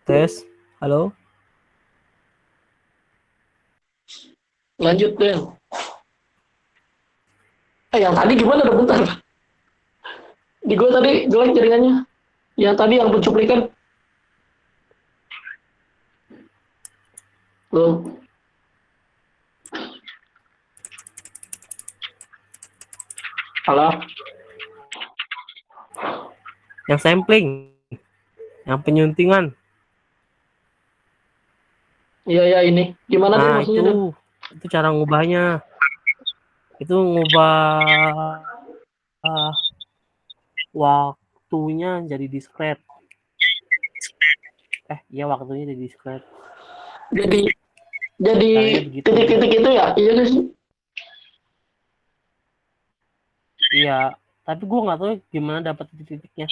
Tes, halo. Lanjut deh. Yang tadi gimana udah bentar. Di gue tadi jelek jaringannya. Yang tadi yang pencuplikan. Loh, halo. Yang sampling, yang penyuntingan. Iya ya ini. Gimana deh Nah, maksudnya itu deh? itu cara ngubahnya. Itu ngubah waktunya jadi diskret. Iya waktunya jadi diskret. Jadi jadi Caranya begitu. titik-titik itu ya? Iya guys. Iya, tapi gue nggak tahu gimana dapat titik-titiknya.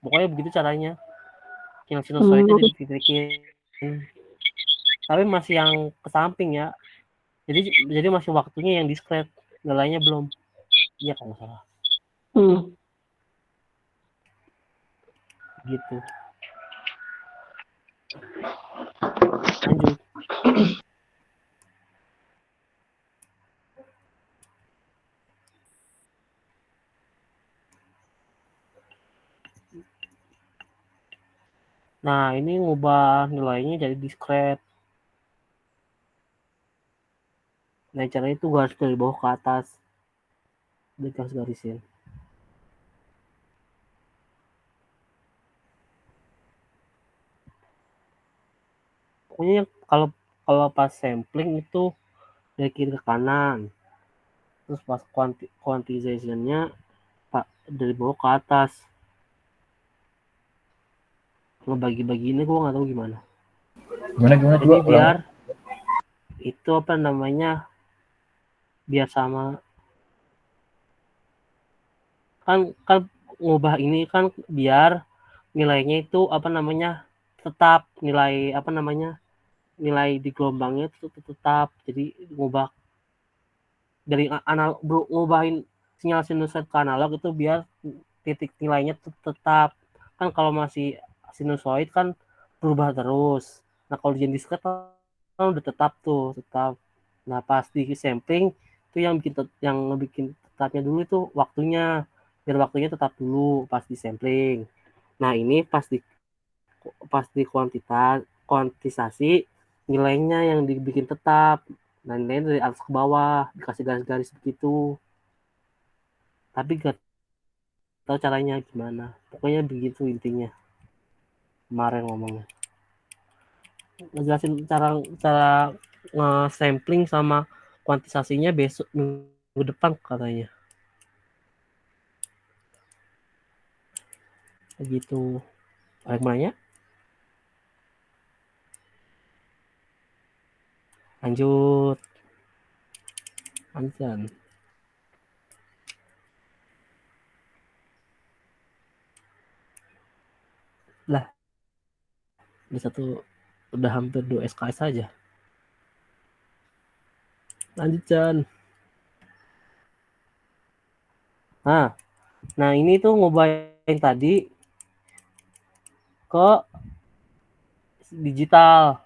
Pokoknya begitu caranya. Yang sinusoidnya Hmm. dititikin. Tapi masih yang ke samping ya. Jadi masih waktunya yang diskret. Nilainya belum. Iya kalau nggak salah. Hmm. Gitu. Lanjut. Nah, ini ngubah nilainya jadi diskret. Nah, caranya itu gue harus dari bawah ke atas. Di garis-garisin. Pokoknya kalau kalau pas sampling itu dari kiri ke kanan. Terus pas quantization-nya dari bawah ke atas. Ngebagi-bagi ini gue nggak tahu gimana. Gimana gimana Jadi coba ulang. biar itu apa namanya, biar sama, kan kan ngubah ini kan biar nilainya itu apa namanya, tetap nilai apa namanya, nilai di gelombangnya itu tetap. Jadi ngubah dari analog, ngubahin sinyal sinusoid ke analog itu biar titik nilainya tetap. Kan kalau masih sinusoid kan berubah terus. Nah kalau di diskret kan udah tetap tuh, tetap. Nah pas di sampling itu yang bikin tetapnya dulu itu waktunya, biar waktunya tetap dulu pas di sampling. Nah ini pas di kuantisasi, nilainya yang dibikin tetap. Nah nilainya dari atas ke bawah dikasih garis-garis begitu, tapi gak tahu caranya gimana. Pokoknya begitu intinya. Kemarin ngomongnya ngejelasin cara cara nge-sampling sama kuantisasinya besok minggu depan katanya, begitu. Ada yang mau nanya? Lanjut. Anjan lah, di satu udah hampir 2 SKS saja. Lanjut Chan. nah nah ini tuh ngobain tadi ke digital,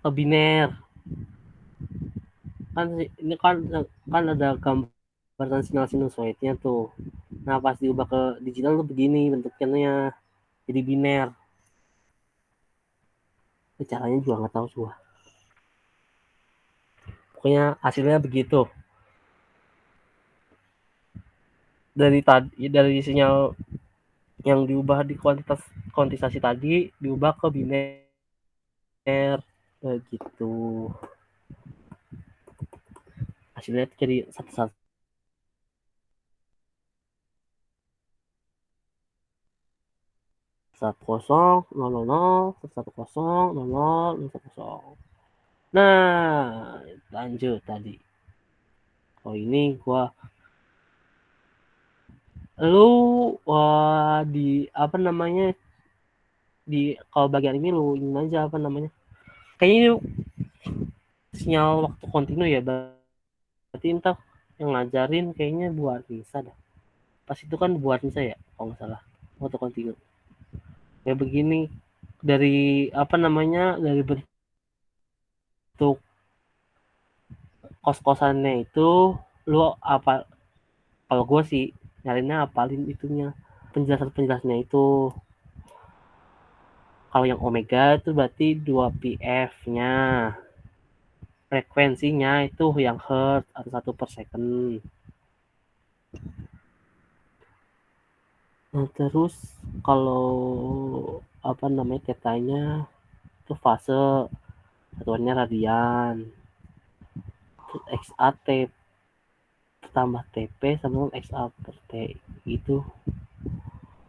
ke biner. Kan ini kan ada gambaran sinyal sinusoidnya tuh. Nah pas diubah ke digital tuh begini bentuknya, jadi biner. Caranya juga nggak tahu juga. Pokoknya hasilnya begitu. Dari sinyal yang diubah di kuantisasi tadi diubah ke biner, gitu. Hasilnya jadi satu satu kosong nol nol nol satu kosong nol nol satu kosong. Nah lanjut tadi. Oh ini gua lu di apa namanya, di kalau bagian ini lu ingin aja apa namanya, kayaknya ini sinyal waktu kontinu ya, berarti entah yang ngajarin kayaknya buat Nisa dah. Pas itu kan buat Nisa ya kalau nggak salah, waktu kontinu kayak begini, dari apa namanya, dari bentuk kos-kosannya itu lu apa, kalau gue sih nyarinya apalin itunya, penjelasannya itu. Kalau yang omega itu berarti 2 pf-nya, frekuensinya itu yang hertz atau 1 per second. Nah, terus kalau apa namanya, tetanya itu fase, satuannya radian. Terus XAT tambah TP sama XA per T gitu.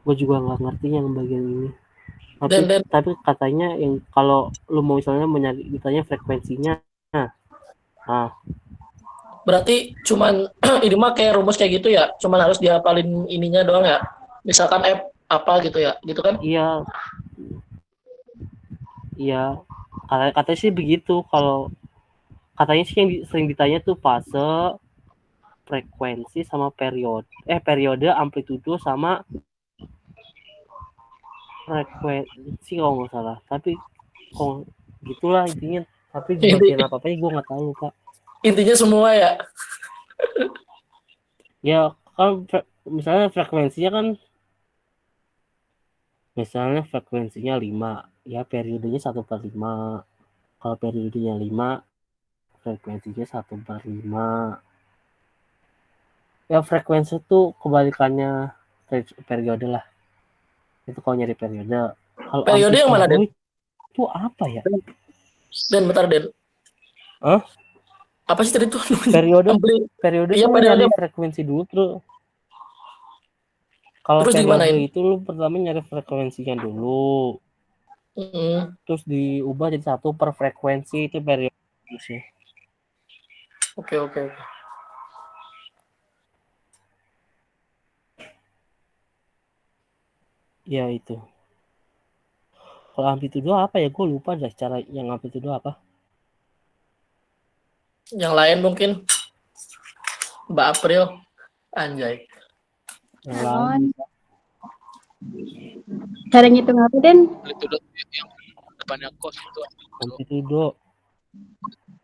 Gue juga nggak ngerti yang bagian ini. Tapi Dan tapi katanya yang kalau lu mau misalnya ditanya frekuensinya, nah berarti cuman ini mah kayak rumus kayak gitu ya, cuman harus dihafalin ininya doang ya. Misalkan F apa gitu ya, gitu kan? iya iya katanya sih begitu. Kalau katanya sih yang sering ditanya tuh fase, frekuensi sama periode, amplitudo sama frekuensi kalau nggak salah. Tapi kok gitulah intinya. Tapi bagian Inti, apa apanya gue nggak tahu pak. intinya semua ya. Ya kan misalnya frekuensinya kan, misalnya frekuensinya 5, ya periodenya 1/5. Kalau periodenya 5, frekuensinya 1/5. Ya frekuensi itu kebalikannya periode lah. Itu kalau nyari periode. Kalau Periode yang mana, amplitudo Den? itu apa ya? Den, bentar, Den. Hah? Apa sih tadi tuh namanya? Periode Ampli. periode Iya, tuh lu periode. nyari frekuensi dulu terus. Kalau Terus periode digimanain? itu lu pertama nyari frekuensinya dulu. Hmm. Terus diubah jadi 1 per frekuensi, itu periode sih. Oke, oke, oke. Ya itu. Kalau amplitudo apa ya? Gue lupa dah cara yang amplitudo apa. Yang lain mungkin Mbak April. Anjay. Yang lain Naon? bisa. Cara ngitung apa, Den? Amplitudo yang depannya cos itu Amplitudo.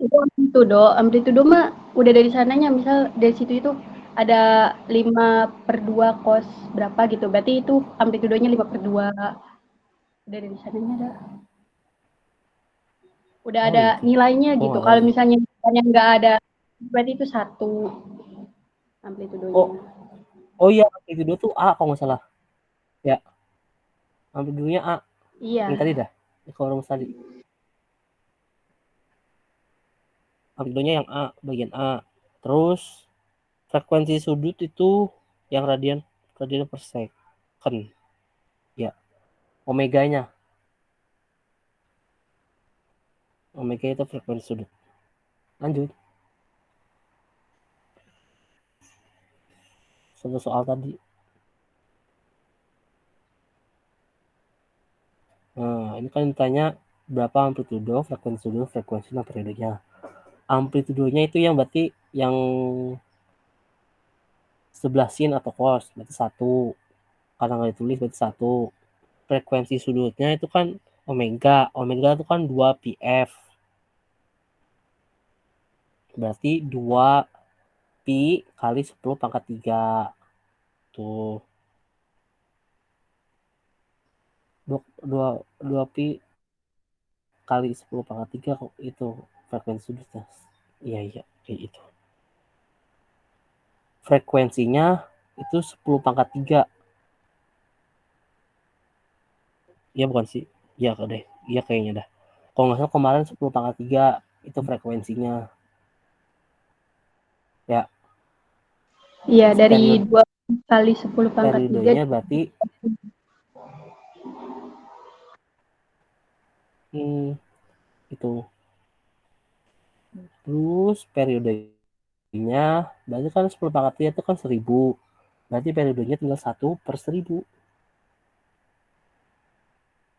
Itu amplitudo. Amplitudo mah udah dari sananya. Misal dari situ itu ada 5/2 cos berapa gitu. Berarti itu amplitudonya 5/2. Udah dari sananya ada. Udah Oh ada itu. nilainya Oh gitu. nggak tahu Kalau sih. misalnya nilainya nggak ada, berarti itu 1 amplitudonya. Oh iya, amplitudo tuh A kalau nggak salah. Ya, amplitudonya A. Iya. Yang tadi dah. Kalau rumus tadi. Amplitudonya yang A, bagian A. Terus frekuensi sudut itu yang radian per second. Ya, omeganya. Omega itu frekuensi sudut. Lanjut. Satu soal tadi. Nah, ini kan ditanya berapa amplitudo, frekuensi sudut, frekuensi dan periodenya. Amplitudonya itu yang berarti yang sebelah sin atau cos, berarti 1. Karena nggak ditulis berarti 1. Frekuensi sudutnya itu kan omega. Omega itu kan 2 pf. Berarti 2 pi kali 10⁻³ tuh. 2 pi kali 10⁻³ itu frekuensi sudutnya. Iya kayak itu. Frekuensinya itu 10⁻³. Iya bukan sih? Iya deh. Iya kayaknya dah. Kalau nggak salah kemarin 10⁻³ itu frekuensinya. Ya. Iya, dari Periode 2 kali 10⁻³ periodenya berarti itu. Terus periodenya berarti kan 10⁻³ itu kan 1000. Berarti periodenya tinggal 1/1000.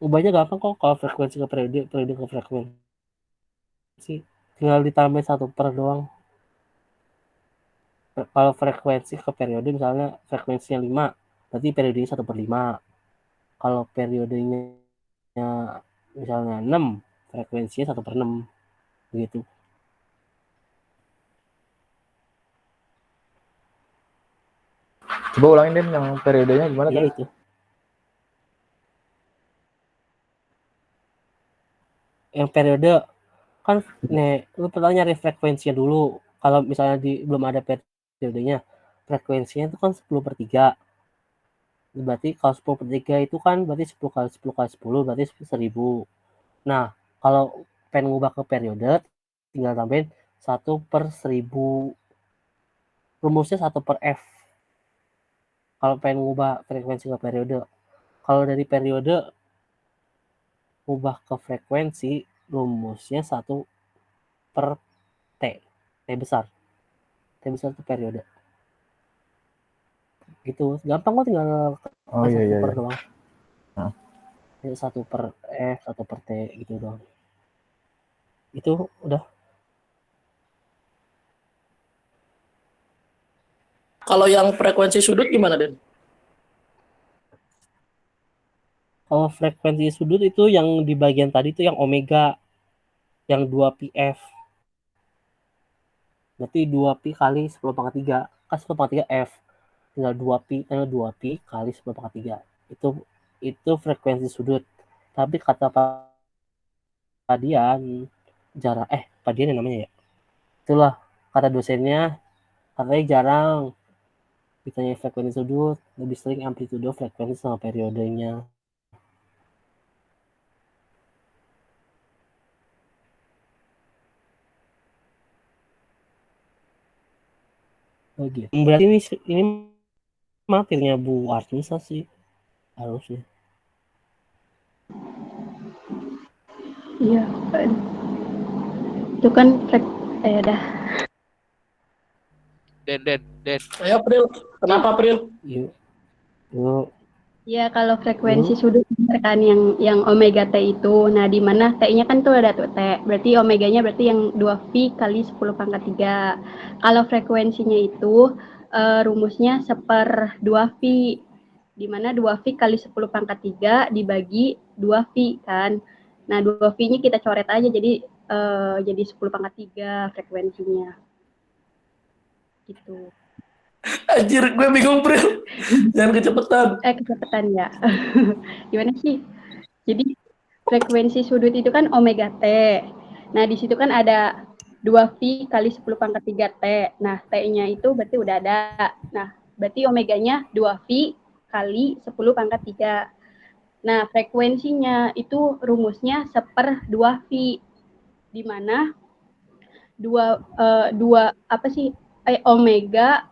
Ubahnya gampang kok kalau frekuensi ke periode, periode ke frekuensi. Tinggal ditambah 1 per doang. Kalau frekuensi ke periode misalnya frekuensinya 5, berarti periodenya 1/5. Kalau periodenya misalnya 6, frekuensinya 1/6 gitu. Coba ulangin Den yang periodenya gimana Ya tadi? itu. Yang periode kan lu pertama nyari frekuensinya dulu. Kalau misalnya belum ada periodenya, frekuensinya itu kan 10/3. Berarti kalau 10/3 itu kan berarti 10 kali 10 kali 10 berarti 1000. Nah, kalau pengen ngubah ke periode, tinggal tambahin 1/1000. Rumusnya 1/f. Kalau pengen ngubah frekuensi ke periode. Kalau dari periode ngubah ke frekuensi, rumusnya 1/t. T besar. T besar itu periode. Gitu. Gampang kok, tinggal Oh iya 1 iya per iya. doang. Nah. 1/f, 1/t gitu doang. Itu udah. Kalau yang frekuensi sudut gimana, Den? Kalau frekuensi sudut itu yang di bagian tadi itu yang omega, yang 2πf. Berarti 2pi kali 10⁻3. Kan 10⁻3 f. Tinggal 2pi kali 10⁻3. Itu frekuensi sudut. Tapi kata Padian jarang, Padian yang namanya ya. Itulah kata dosennya, katanya jarang ditanya frekuensi sudut, lebih sering amplitudo, frekuensi sama periodenya. Oh gitu. Berarti ini materinya Bu Arnisa sih harusnya. Iya, itu kan dah. Den. Ayo, April. Kenapa, April? Yuk. Ya, kalau frekuensi sudut kan yang omega T itu. Nah, di mana T-nya kan tuh ada tuh T. Berarti omeganya berarti yang 2pi kali 10⁻3. Kalau frekuensinya itu rumusnya 1/2pi. Di mana 2pi kali 10⁻3 dibagi 2pi kan. Nah, 2pi-nya kita coret aja jadi 10⁻3 frekuensinya. Gitu. Anjir, gue bingung, April. Jangan kecepatan. Kecepatan ya. Gimana sih? Jadi frekuensi sudut itu kan omega T. Nah, di situ kan ada 2pi kali 10⁻3 T. Nah, T-nya itu berarti udah ada. Nah, berarti omeganya 2pi kali 10⁻3. Nah, frekuensinya itu rumusnya 1/2pi. Di mana omega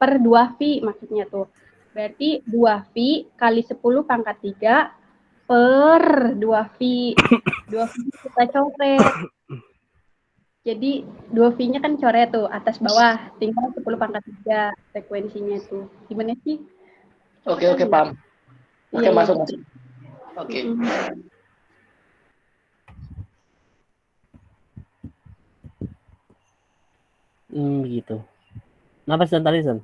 per 2pi maksudnya tuh. Berarti 2pi kali 10⁻3 per 2pi. 2pi kita coret. Jadi 2pi-nya kan coret tuh atas bawah, tinggal 10⁻3 frekuensinya tuh. Gimana sih? Oke, paham. Oke, Iya, masuk. gitu. Oke. Begitu. Kenapa sih tadi, San?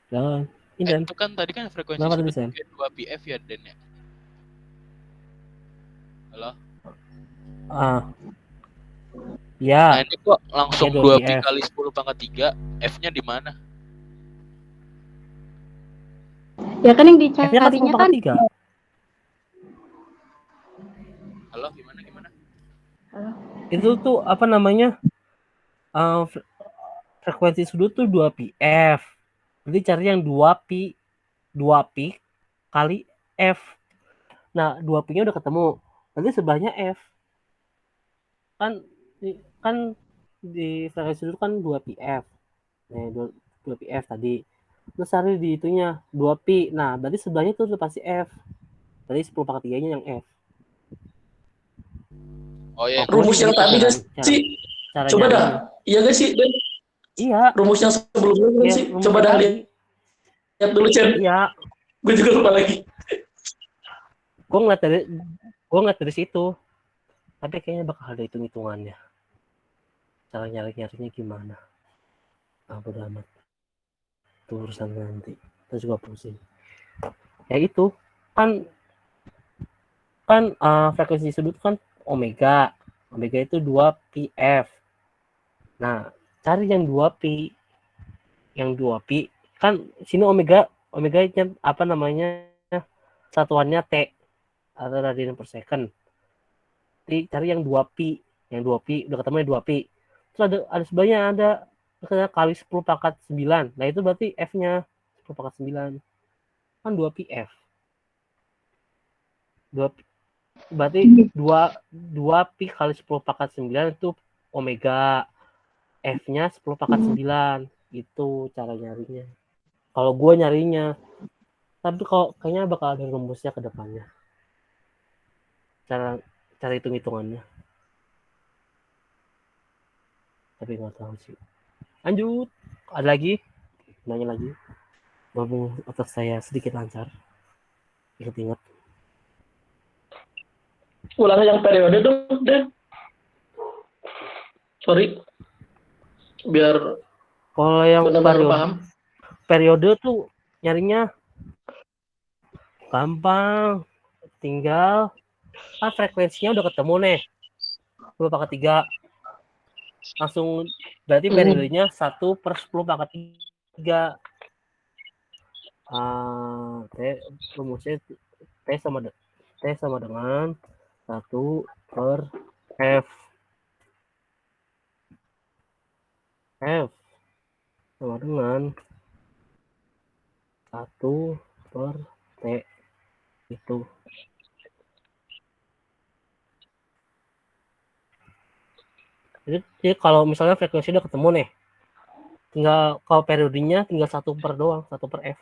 Jangan. Ini Itu kan tadi kan frekuensi kenapa sudut tadi, San? 2πf ya, Den ya. Halo? Ya. Nah, ini kok langsung Ya, 2pi 2πf. kali 10⁻3, F-nya di mana? Ya kan yang F-nya kan dicarinya kan 10/3. Halo, gimana? Halo. Itu tuh apa namanya? Frekuensi sudut tuh 2πf. Berarti cari yang 2pi kali f. Nah, 2pi-nya udah ketemu. Berarti sebelahnya f. Kan di frekuensi sudut kan 2πf. Nah, 2πf tadi. Terus cari di itunya 2pi. Nah, berarti sebelahnya tuh udah pasti f. Berarti 10/3-nya yang f. Oh ya, Rumus yang tadi gitu, kan sih. Cara Coba dah. nyarinya. Iya gak sih, Den? Iya. Rumus yang sebelumnya kan Ya, sih. Coba dah lihat dulu, Chen. Iya. Gue juga lupa lagi. Gue ngeliat dari situ. Tapi kayaknya bakal ada hitung-hitungannya. Cara nyari-nyarinya gimana. Bodo amat. itu urusan nanti. Terus juga pusing. Ya itu kan frekuensi disebut kan omega. Omega itu 2πf. Nah, cari yang 2pi. Yang 2pi kan sini omega apa namanya? Satuannya T atau radian per second. Jadi cari yang 2pi. Yang 2pi udah ketemu yang 2pi. Terus ada sebenarnya ada misalnya kali 10 pangkat 9. Nah, itu berarti F-nya 10 pangkat 9. Kan 2πf. 2 berarti 2pi kali 10 pangkat 9 itu omega. F-nya 10 pangkat 9. Itu cara nyarinya. Kalau gue nyarinya. Tapi kalau kayaknya bakal ada rumusnya ke depannya. Cara hitung-hitungannya. Tapi nggak tahu sih. Lanjut. Ada lagi? Nanya lagi. Ngomong otak saya sedikit lancar. Ingat-ingat. Ulang yang periode dong, Den. Sorry. Biar Kalau yang benar-benar paham. periode tuh nyarinya gampang. Tinggal kan frekuensinya udah ketemu nih. 10 pangkat 3. Langsung berarti periodenya 1/10 pangkat 3. Rumusnya T sama dengan 1/F. F sama dengan 1/T itu. Jadi kalau misalnya frekuensi udah ketemu nih, tinggal kalau periodenya tinggal 1/per doang, 1/F.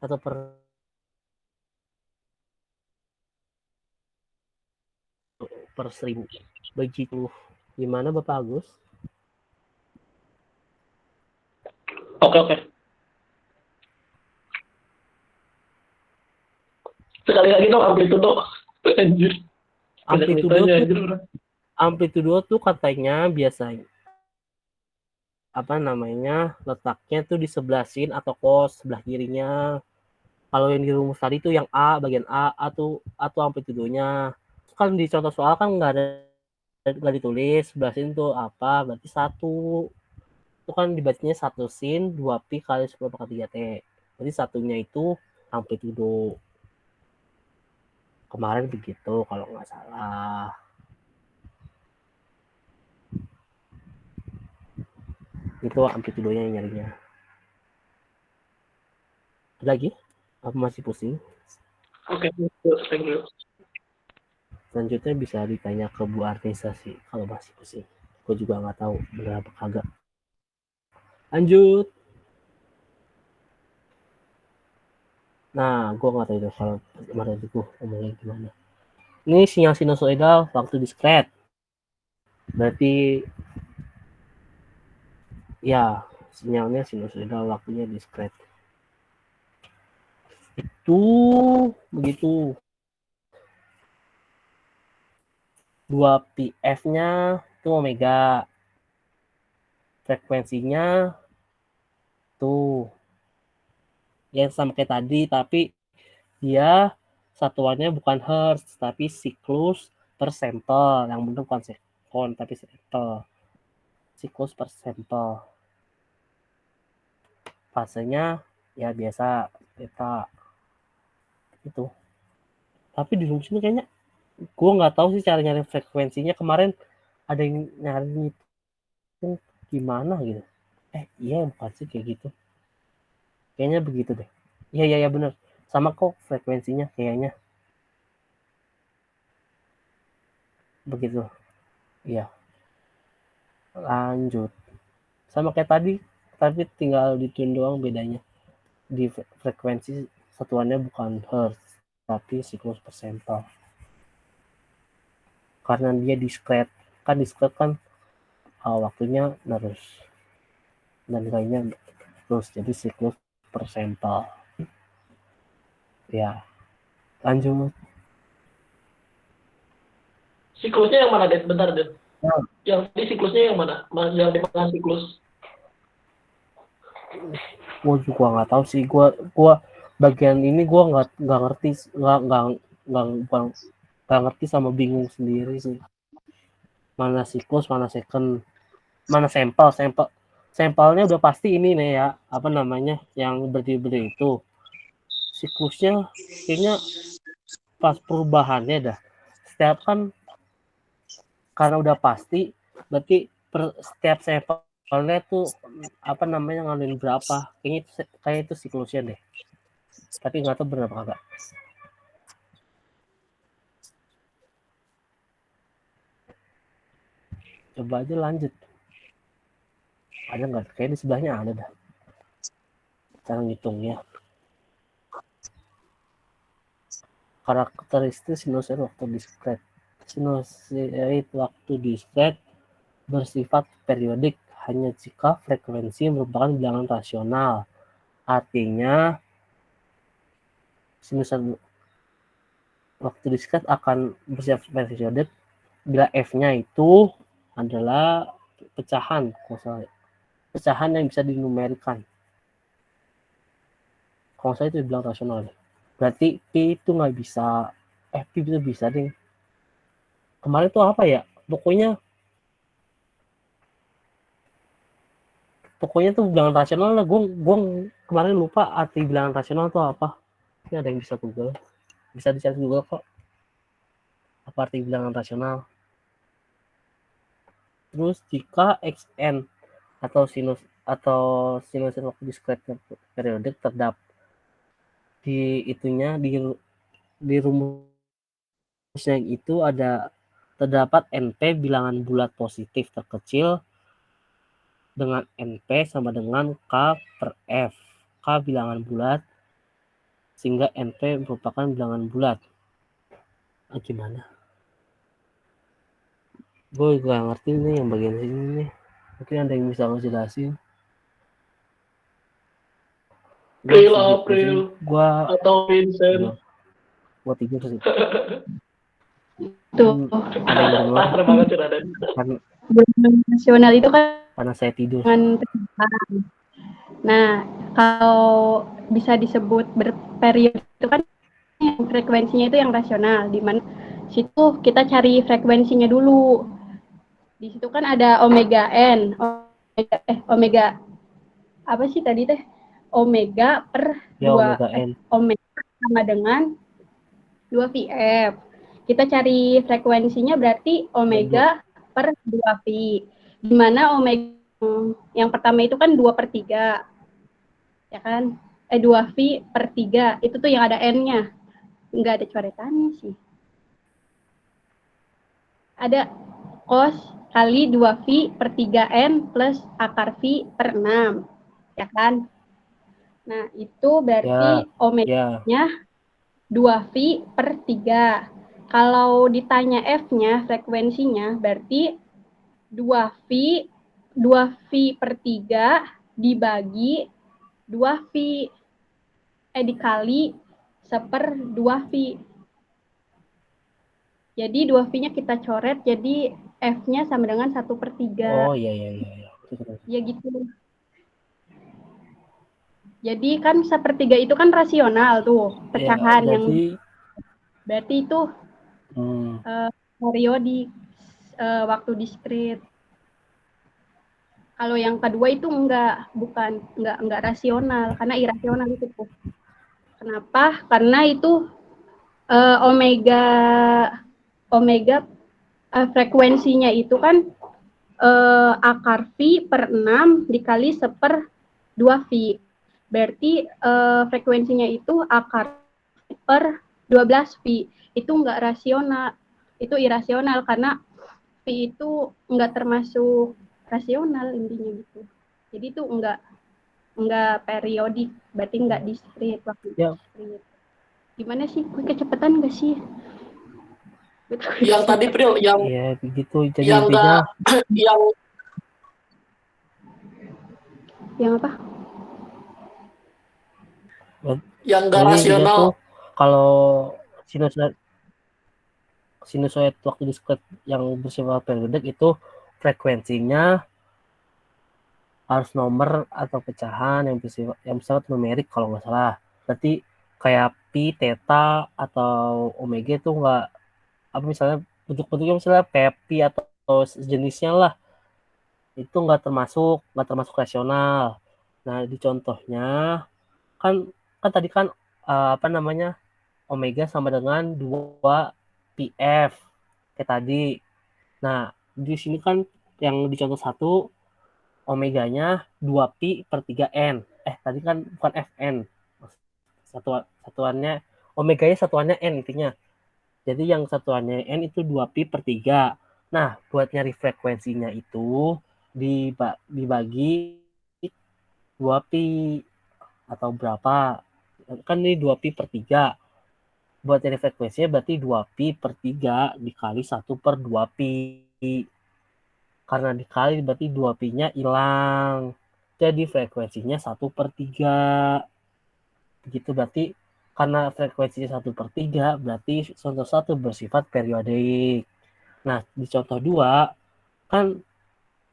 1/1000. Begitu. Gimana Bapak Agus? Oke. Sekali lagi dong amplitudo. Anjir. Amplitudo tuh katanya biasanya letaknya tuh di sebelah sin atau cos sebelah kirinya. Kalau yang di rumus tadi tuh yang A, bagian A atau amplitudonya. Kan di contoh soal kan nggak ditulis sebelah sin tuh apa, berarti 1. Itu kan dibacanya 1 sin 2pi kali 10 pangkat 3T. Jadi satunya itu amplitudo. Kemarin begitu kalau nggak salah. Itu amplitudonya yang nyarinya. Ada lagi? Apa masih pusing? Oke, thank you. Selanjutnya bisa ditanya ke Bu Artisa sih kalau masih pusing. Gue juga nggak tahu benar apa kagak. Lanjut. Nah, gue nggak tahu itu kalau kemarin itu ngomongnya gimana. Ini sinyal sinusoidal waktu diskret. Berarti ya sinyalnya sinusoidal waktunya diskret. Itu begitu. 2πf-nya itu omega. Frekuensinya tuh yang sama kayak tadi, tapi dia satuannya bukan hertz tapi siklus per sampel. Yang benar bukan sekon tapi sampel. Siklus per sampel. Fasenya ya biasa beta itu. Tapi di rumus ini kayaknya gue nggak tahu sih cara nyari frekuensinya. Kemarin ada yang nyari itu gimana gitu. Iya bukan sih kayak gitu. Kayaknya begitu deh. Iya bener. Sama kok frekuensinya kayaknya. Begitu. Iya. Lanjut. Sama kayak tadi. Tapi tinggal ditun doang bedanya. Di frekuensi satuannya bukan hertz. Tapi siklus per sampel. Karena dia diskret. Kan diskret kan waktunya terus. Dan nilainya terus. Jadi siklus per sampel. Ya. Lanjut. Siklusnya yang mana, Den? Bentar, Den. Yang di siklusnya yang mana? Yang di mana siklus? Gue juga nggak tahu sih. Gua bagian ini gue nggak ngerti, nggak ngerti sama bingung sendiri sih. Mana siklus, mana second, mana sampelnya udah pasti ini nih ya, apa namanya, yang berdiri itu. Siklusnya kayaknya pas perubahannya dah. Setiap kan karena udah pasti, berarti setiap sampelnya tuh apa namanya ngalurin berapa. Kayaknya itu siklusnya deh. Tapi nggak tahu benar apa kagak. Coba aja lanjut. Ada nggak? Kayak di sebelahnya ada dah. Cara ngitungnya. Karakteristik sinusoid waktu diskret. Sinusoid waktu diskret bersifat periodik hanya jika frekuensi merupakan bilangan rasional. Artinya sinusoid waktu diskret akan bersifat periodik bila f-nya itu adalah pecahan yang bisa dinumerikan. Kalau saya itu bilang rasional. Berarti P itu nggak bisa, P itu bisa deh. Kemarin tuh apa ya? Pokoknya tuh bilangan rasional lah. Gue kemarin lupa arti bilangan rasional tuh apa. Ini ada yang bisa Google. Bisa dicari Google kok. Apa arti bilangan rasional? Terus jika xn atau sinus waktu diskret periodik terdapat di itunya di rumusnya itu terdapat NP bilangan bulat positif terkecil dengan NP sama dengan K per F. K bilangan bulat sehingga NP merupakan bilangan bulat. Gimana? Gue gak ngerti nih yang bagian sini nih. Mungkin ada yang bisa ngejelasin. April Gua atau Vincent. Gua tidur sih. Tuh. Ada yang dengar? Parah banget sih Raden. Bilangan rasional itu kan Karena saya tidur. dengan pecahan. Nah, kalau bisa disebut berperiode itu kan yang frekuensinya itu yang rasional, di mana situ kita cari frekuensinya dulu. Di situ kan ada omega n, omega apa sih tadi teh? Omega per Ya, 2 omega n. omega sama dengan 2VF. Kita cari frekuensinya berarti omega per 2V. Di mana omega yang pertama itu kan 2/3. Ya kan? 2V per 3. Itu tuh yang ada N-nya. Enggak ada coretannya sih. Ada cos kali 2V per 3N plus akar V per 6. Ya kan? Nah, itu berarti omega-nya 2V per 3. Kalau ditanya F-nya, frekuensinya, berarti 2V per 3 dibagi 2V. Dikali 1/2V. Jadi 2V-nya kita coret, jadi F-nya sama dengan 1/3. Oh, iya. Ya gitu. Jadi kan 1/3 itu kan rasional tuh, pecahan ya, yang berarti itu periodik waktu diskret. Kalau yang kedua itu enggak rasional, karena irasional itu tuh. Kenapa? Karena itu omega frekuensinya itu kan akar V per 6 dikali 1/2V. Berarti frekuensinya itu akar per 12V. Itu enggak rasional. Itu irasional karena V itu enggak termasuk rasional intinya gitu. Jadi itu enggak periodik, berarti enggak diskret waktu diskret. Gimana sih? Gue kecepatan enggak sih? Yang tadi Pril, yang ya begitu. Jadi yang intinya yang apa? Yang enggak rasional. Tuh, kalau sinusoid waktu diskret yang bersifat periodik itu frekuensinya harus nomor atau pecahan yang bersifat numerik kalau nggak salah. Berarti kayak pi, theta atau omega itu nggak apa misalnya bentuk-bentuknya misalnya kayak pi atau sejenisnya lah, itu nggak termasuk rasional. Nah di contohnya kan kan tadi kan apa namanya omega sama dengan 2 pf kayak tadi. Nah di sini kan yang di contoh 1 omeganya 2pi per 3n. Tadi kan bukan fn. Satuannya omeganya satuannya n intinya. Jadi yang satuannya n itu 2pi per 3. Nah, buat nyari frekuensinya itu dibagi 2pi atau berapa? Kan ini 2pi per 3. Buat nyari frekuensinya berarti 2pi per 3 dikali 1 per 2pi. Karena dikali berarti 2pi-nya hilang. Jadi frekuensinya 1 per 3. Begitu berarti karena frekuensinya 1 per 3 berarti contoh 1 bersifat periodik. Nah, di contoh 2 kan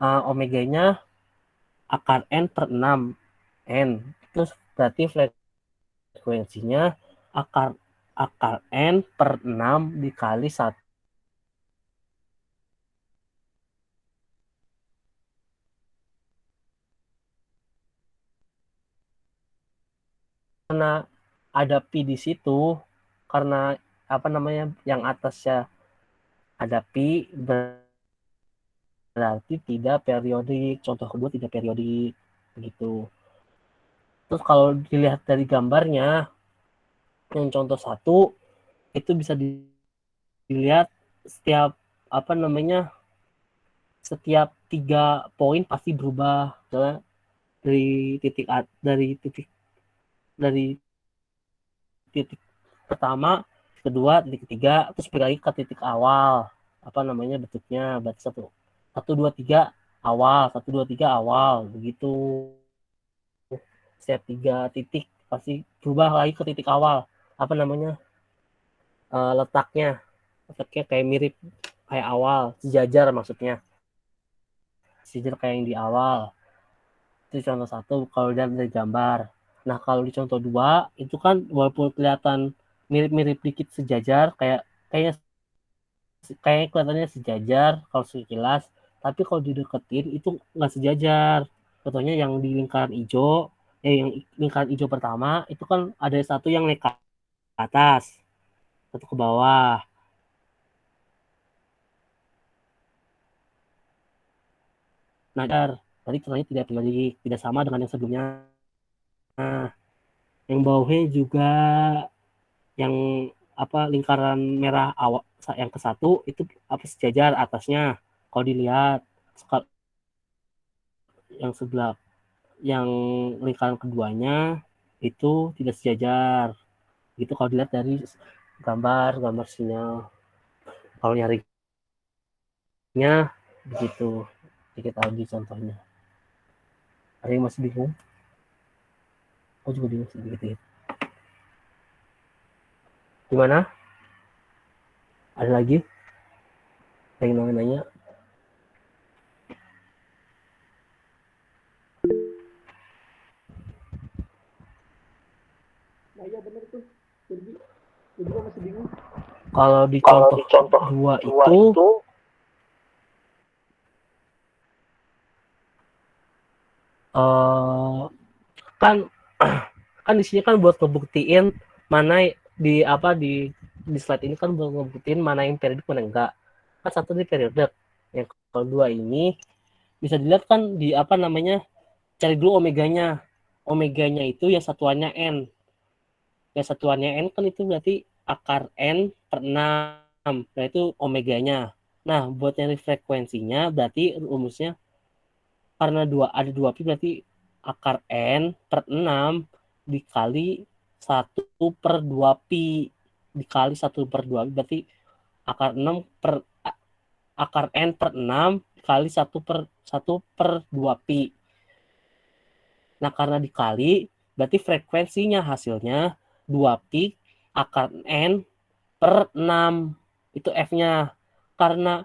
omeganya akar n per 6 n. Terus berarti frekuensinya akar n per 6 dikali 1. Karena ada pi di situ, karena apa namanya yang atasnya ada pi berarti tidak periodik. Contoh kedua tidak periodik begitu. Terus kalau dilihat dari gambarnya yang contoh 1 itu bisa dilihat setiap apa namanya setiap 3 poin pasti berubah. Misalnya dari titik pertama, kedua, titik ketiga, terus lagi ke titik awal. Apa namanya bentuknya? Berarti 1 2 3 awal, 1 2 3 awal, begitu. Setiap 3 titik pasti berubah lagi ke titik awal. Apa namanya? Letaknya kayak mirip kayak awal, sejajar maksudnya. Sejajar kayak yang di awal. Itu contoh 1 kalau dari gambar. Nah, kalau di contoh 2 itu kan walaupun kelihatan mirip-mirip dikit sejajar, kayaknya kelihatannya sejajar kalau sekilas, tapi kalau dideketin itu nggak sejajar. Contohnya yang di lingkaran hijau, yang lingkaran hijau pertama itu kan ada satu yang naik ke atas, satu ke bawah. Nah, berarti contohnya tidak periodik, tidak sama dengan yang sebelumnya. Nah, yang bawahnya juga yang apa lingkaran merah awal yang ke satu itu apa sejajar atasnya. Kalau dilihat yang sebelah yang lingkaran keduanya itu tidak sejajar. Gitu kalau dilihat dari gambar sinyal. Kalau nyarinya begitu. Kita tahu di contohnya. Ada yang masih bingung? Aku juga bingung sedikit. Gimana? Ada lagi? Ada yang nanya? Nah, iya benar tuh. Jadi gua masih bingung. Kalau di contoh 2 itu kan kan di sini kan buat ngebuktiin mana di slide ini kan buat ngebuktiin mana yang periodik mana enggak. Kan satu di periodik. Yang kedua ini bisa dilihat kan di apa namanya cari dulu omeganya. Omeganya itu ya satuannya n. Ya satuannya n kan itu berarti akar n per 6. Nah itu omeganya. Nah buat nyari frekuensinya berarti rumusnya karena ada 2 pi berarti akar n per 6 dikali 1 per 2 pi dikali 1 per 2 pi berarti akar n per 6 dikali 1 per 2 pi. Nah karena dikali berarti frekuensinya hasilnya 2 pi akar n per 6 itu F-nya. Karena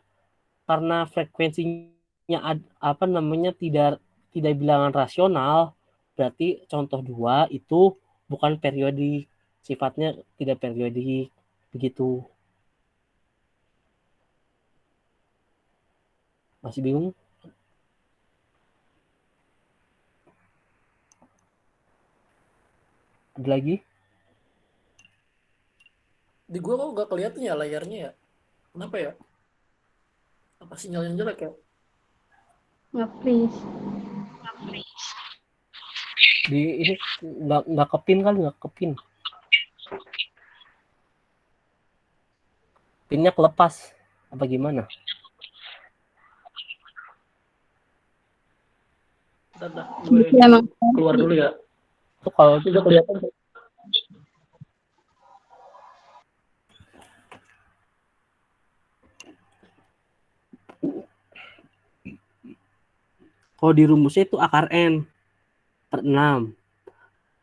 frekuensinya apa namanya tidak tidak bilangan rasional, berarti contoh 2 itu bukan periodik, sifatnya tidak periodik, begitu. Masih bingung? Ada lagi? Di gua kok nggak kelihatan ya layarnya ya. Kenapa ya? Apa sinyalnya jelek ya? Nge-freeze. Di ini nggak kepin kan, nggak kepin. Pinnya kelepas apa gimana? Bentar dah, gue Emang keluar dulu ya. Itu kalau Udah kelihatan. di rumusnya itu akar N per 6.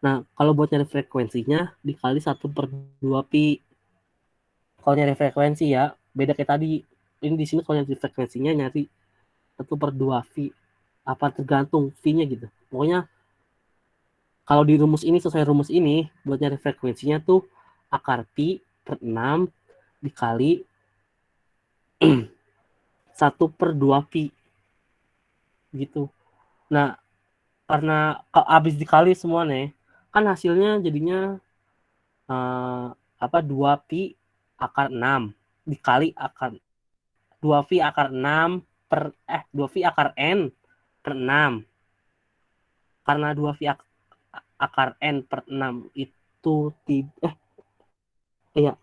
Nah, kalau buat nyari frekuensinya dikali 1/2 pi. Kalau nyari frekuensi ya, beda kayak tadi. Ini di sini kalau nyari frekuensinya nyari 1/2 pi. Apa tergantung V-nya gitu. Pokoknya kalau di rumus ini, sesuai rumus ini, buat nyari frekuensinya tuh akar pi per 6 dikali 1/2 pi. Gitu. Nah, karena habis dikali semua nih, kan hasilnya jadinya 2 pi akar 6 dikali akar 2 pi akar 6 2 pi akar N per 6. Karena 2 pi akar N per 6 itu iya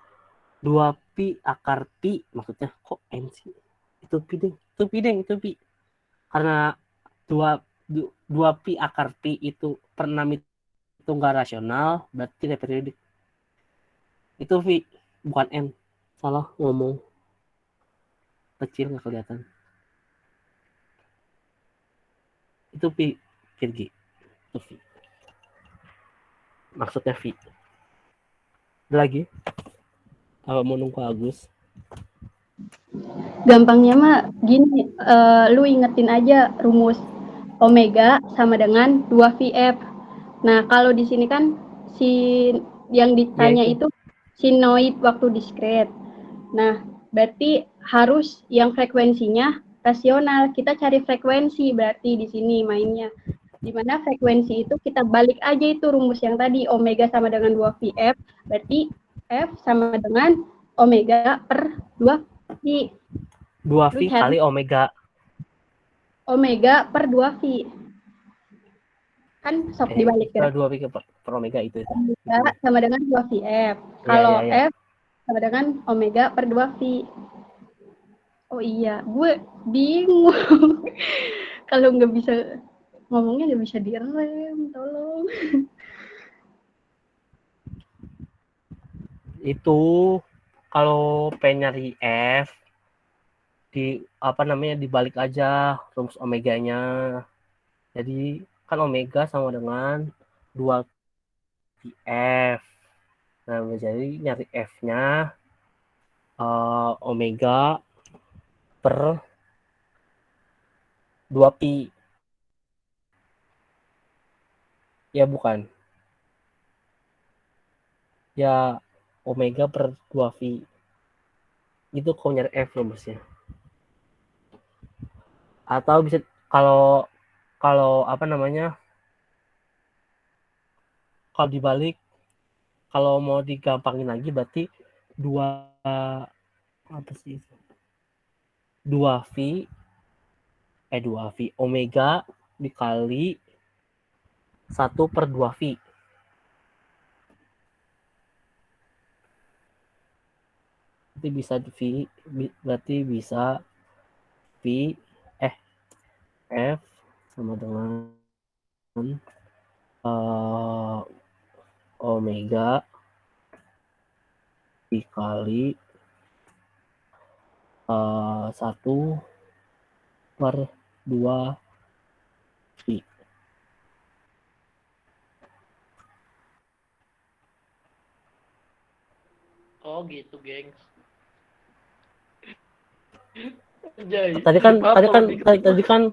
2 pi akar pi, maksudnya kok N sih? Itu pi. Karena 2 pi akar pi itu per 6 itu enggak rasional, berarti tidak periodik. Itu pi, bukan N. Salah ngomong. Kecil nggak kelihatan. Itu pi, Virgi. Itu pi. Maksudnya pi. Ada lagi? Kalau mau nunggu Agus. gampangnya mah gini, lu ingetin aja rumus omega sama dengan 2VF. Nah, kalau di sini kan si yang ditanya Ya, itu sinoid waktu diskret. Nah, berarti harus yang frekuensinya rasional. Kita cari frekuensi berarti di sini mainnya. Di mana frekuensi itu kita balik aja itu rumus yang tadi omega sama dengan 2VF, berarti F sama dengan omega per 2V. 2 Lu V cari kali omega. omega per 2V. Kan sok dibalik ya. 2 V per omega itu. Omega sama dengan 2VF. Ya, Kalau ya. F sama dengan omega per 2V. Oh iya, gue bingung. Kalau nggak bisa ngomongnya nggak bisa direm, tolong. Itu kalau pengen nyari F di dibalik aja rumus omeganya. Jadi kan omega sama dengan 2 F. Nah, jadi nyari F-nya omega per 2 pi. Ya bukan. Ya omega per 2 pi. Itu kalau nyari F rumusnya. Atau bisa kalau kalau dibalik, kalau mau digampangin lagi berarti 2 V omega dikali 1/2 V. Berarti bisa V F sama dengan omega dikali 1/2 V. Oh gitu, gengs. Tadi kan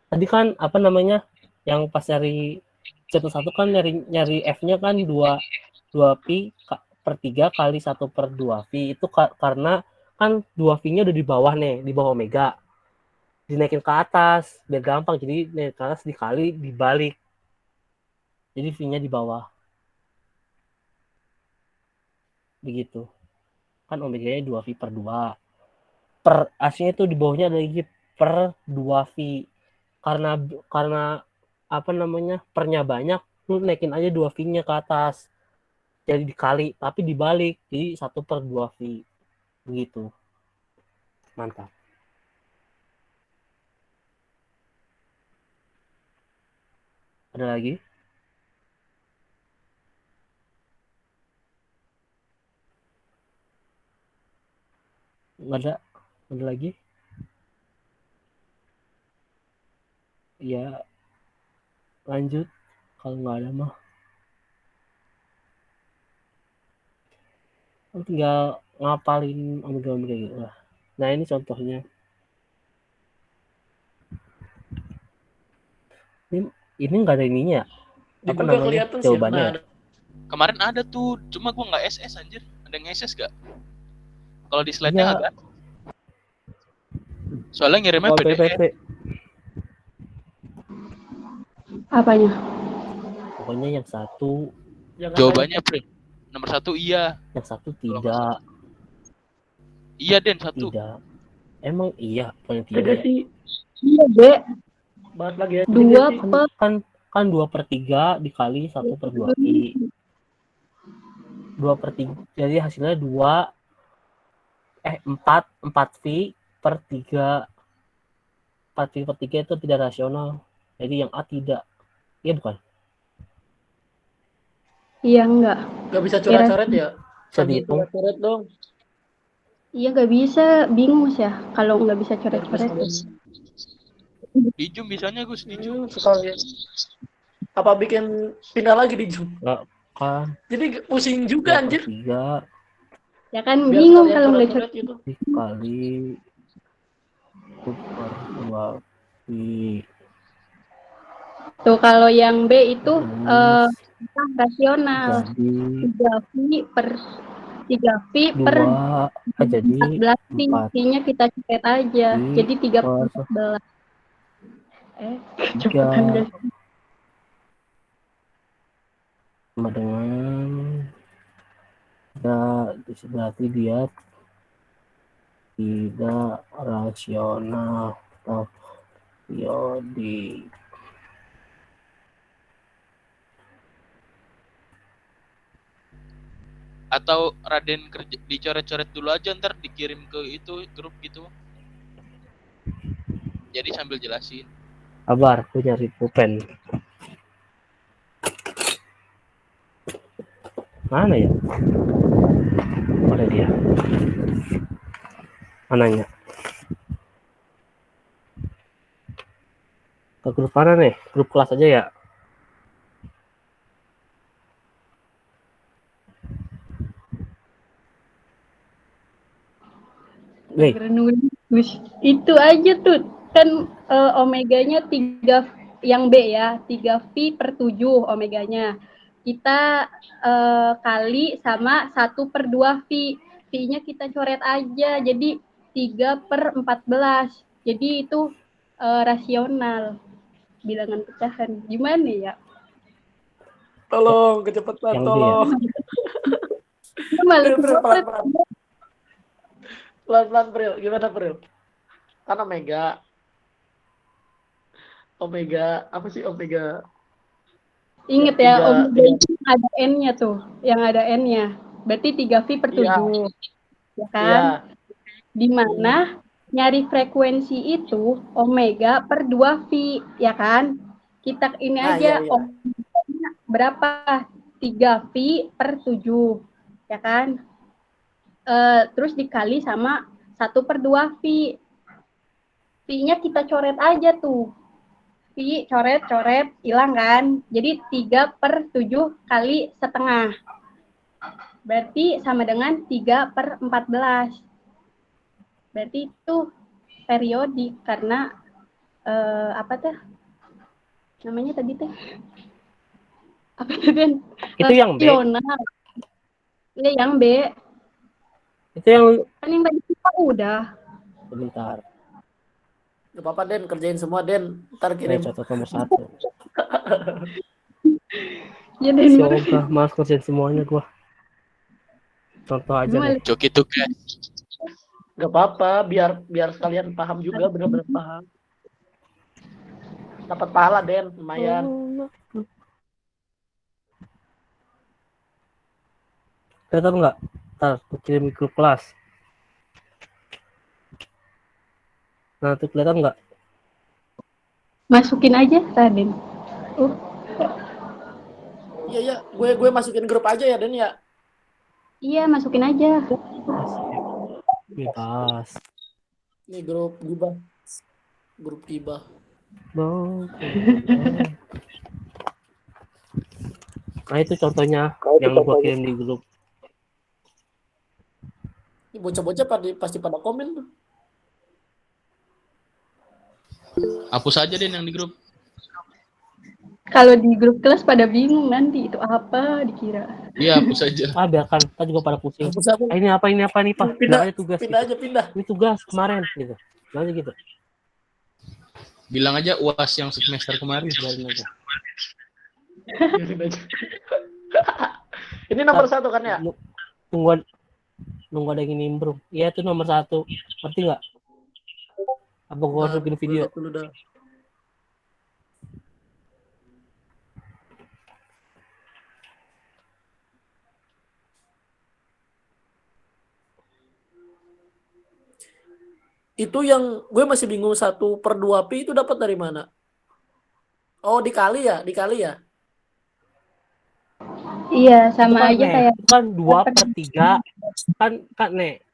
Tadi kan apa namanya? Yang pas nyari satu kan nyari F-nya kan 2 pi per 3 kali 1/2 pi itu karena kan 2 pi-nya udah di bawah nih, di bawah omega. Dinaikin ke atas biar gampang, jadi naik ke atas dikali dibalik. Jadi V-nya di bawah. Begitu. Kan omeganya 2 pi/2. Aslinya itu di bawahnya ada lagi per 2 pi. Karena apa namanya? Pernya banyak, lu naikin aja 2 pi-nya ke atas. Jadi dikali, tapi dibalik. Jadi 1/2 pi. Begitu. Mantap. Ada lagi? Nggak ada? Ada lagi? Ya, lanjut. Kalau nggak ada mah. Tinggal ngapalin omega-omega gitu lah. Nah, ini contohnya. Ini nggak ada ininya. Di Apa Google namanya? kelihatan sih. Jawabannya. Nah, Ya? Kemarin ada tuh, cuma gua nggak SS anjir. Ada yang SS gak? Kalau di slide-nya Iya. agak. Soalnya ngirimnya Soal PDF. PPT. Apanya? Pokoknya yang satu, jangan Jawabannya April. Nomor 1 iya. yang satu Kalau nggak tidak. salah. Iya Den 1. Tidak. Emang iya, pokoknya tiga tidak. sih. Iya, B. Bahas lagi ya. 2 Tiga sih. per Kan 2/3 dikali 1/2 pi. 2/3. Jadi hasilnya 4 pi per 3. 4 pi per 3 itu tidak rasional. Jadi yang A tidak. Iya bukan? iya enggak. Gak bisa coret-coret ya? Bisa Lagi dihitung. coret-coret dong. Iya nggak bisa, bingung sih ya kalau nggak bisa coret-coret. Di Zoom bisanya Gus, di Zoom. Sekali. Apa bikin pindah lagi di Zoom? Enggak kan. Jadi pusing juga anjir. 2/3 Ya kan Biar bingung kalian kalau nggak coret-coret coret. gitu. dikali 1/2 pi. Tuh kalau yang B itu Terus rasional. jadi 3 pi per 2 jadi 14 pi. 4 Pi-nya kita coret aja. pi Jadi 3 per per 14. 3 Cepetan guys. sama dengan berarti dia tidak rasional atau periodik. Atau Raden kerja dicoret-coret dulu aja, ntar dikirim ke itu grup gitu. Jadi sambil jelasin. Kabar, aku nyari pulpen. Mana ya? Mana dia? Mananya? Ke grup mana nih? Grup kelas aja ya? Nih, Itu aja tuh kan omeganya 3 yang B ya, 3 pi per 7 omeganya. Kita kali sama 1/2 pi. Pi-nya kita coret aja, jadi 3/14. Jadi itu rasional, bilangan pecahan. Gimana ya? Tolong, kecepatan, yang B ya? tolong. Itu malu Pelan-pelan. Pelan-pelan, Pril. Gimana, Pril? Kan Omega, apa sih Omega? Ingat ya, omega itu ada N-nya tuh, yang ada N-nya. Berarti 3 pi per 7. Iya. Ya kan? Iya. Di mana nyari frekuensi itu omega per 2 pi, ya kan? Kita ini Nah, aja iya. omega berapa? 3 pi per 7, ya kan? Terus dikali sama 1/2 pi. Pi-nya kita coret aja tuh. Pi coret, hilang kan? Jadi 3/7 kali setengah. Berarti sama dengan 3/14. Berarti itu periodik karena apa teh? Namanya tadi teh? Apa teh kan? Itu yang B. Rasional. Iya yang B. Itu yang Kan yang tadi kita udah. sebentar. Gak apa-apa Den, kerjain semua Den. Ntar Saya kirim. catat nomor 1. Ya dan Si Ogah mas kerjain semuanya gua. Contoh aja deh. Joki tugas. Gak apa-apa, biar sekalian paham juga, benar-benar paham. Dapat pahala Den, lumayan. Kelihatan nggak? Ntar tuh kirim ke grup kelas. Nah tuh kelihatan nggak? masukin aja Raden. Iya, gue masukin grup aja ya Den ya. Iya masukin aja. Bebas. Ini grup gibah. Grup gibah. Nah itu contohnya yang gua kirim di grup. Ini bocah-bocah pasti pada komen tuh. Hapus aja deh yang di grup. Kalau di grup kelas pada bingung nanti itu apa dikira. Iya, hapus aja. Ah biarkan, kita juga pada pusing. Hapus aja. Ini apa nih Pak? Bilang aja tugas. Pindah gitu. aja, pindah. Ini tugas kemarin gitu. Bilang aja gitu. Bilang aja UAS yang semester kemarin. Biarin aja. Biarin aja. Ini nomor 1 kan ya? Nunggu ada yang nimbrung. Iya itu nomor 1. Ngerti nggak? Apa gua harus bikin video? Dulu dah. Itu yang gue masih bingung 1/2pi itu dapat dari mana? Oh dikali ya. Iya sama Itu kan, aja kayak itu kan 2/3 kan nih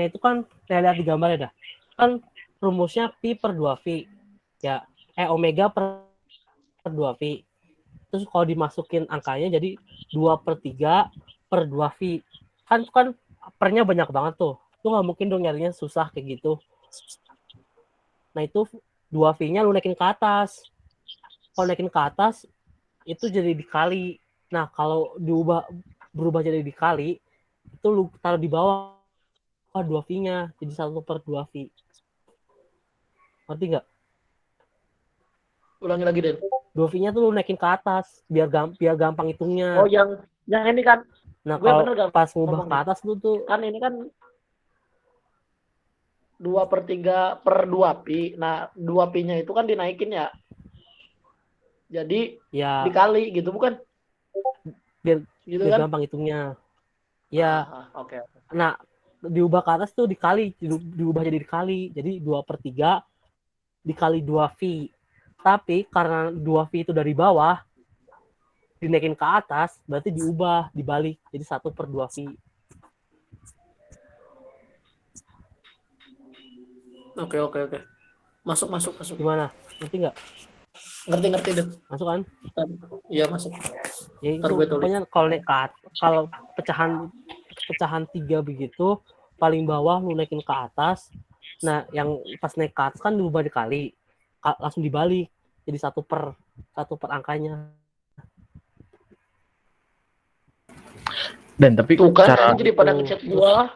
itu kan lihat di gambar ya dah kan rumusnya pi per 2v ya omega per 2v terus kalau dimasukin angkanya jadi 2/3 per 2v kan pernya banyak banget tuh nggak mungkin dong nyarinya susah kayak gitu. Nah itu 2v-nya lu naikin ke atas. Kalau naikin ke atas itu jadi dikali. Nah kalau berubah jadi dikali itu lu taruh di bawah 2v-nya jadi 1/2v. Ngerti nggak? Ulangi lagi Den. 2v-nya tuh lu naikin ke atas biar gampang hitungnya. Oh yang ini kan. Nah gue kalau bener gak pas ngubah ngomong ke atas lu tuh kan ini kan 2/3 per 2pi. Nah 2pi-nya itu kan dinaikin ya. Jadi ya dikali gitu bukan? biar Gitu biar kan? gampang hitungnya. Ya. Oke. Nah diubah ke atas tuh dikali, diubah jadi dikali. Jadi 2/3 dikali 2v. Tapi karena 2v itu dari bawah dinaikin ke atas, berarti diubah, dibalik. Jadi 1/2v. Oke. Masuk. Gimana? Ngerti nggak? Ngerti deh. Masuk kan? Iya masuk. Ya itu Ntar gue tulis. pokoknya kalau pecahan 3 begitu, paling bawah lu naikin ke atas. Nah, yang pas naik ke atas kan diubah dikali. Langsung dibalik. Jadi 1 per angkanya. Dan tapi Tuh kan cara jadi pada ngechat gua.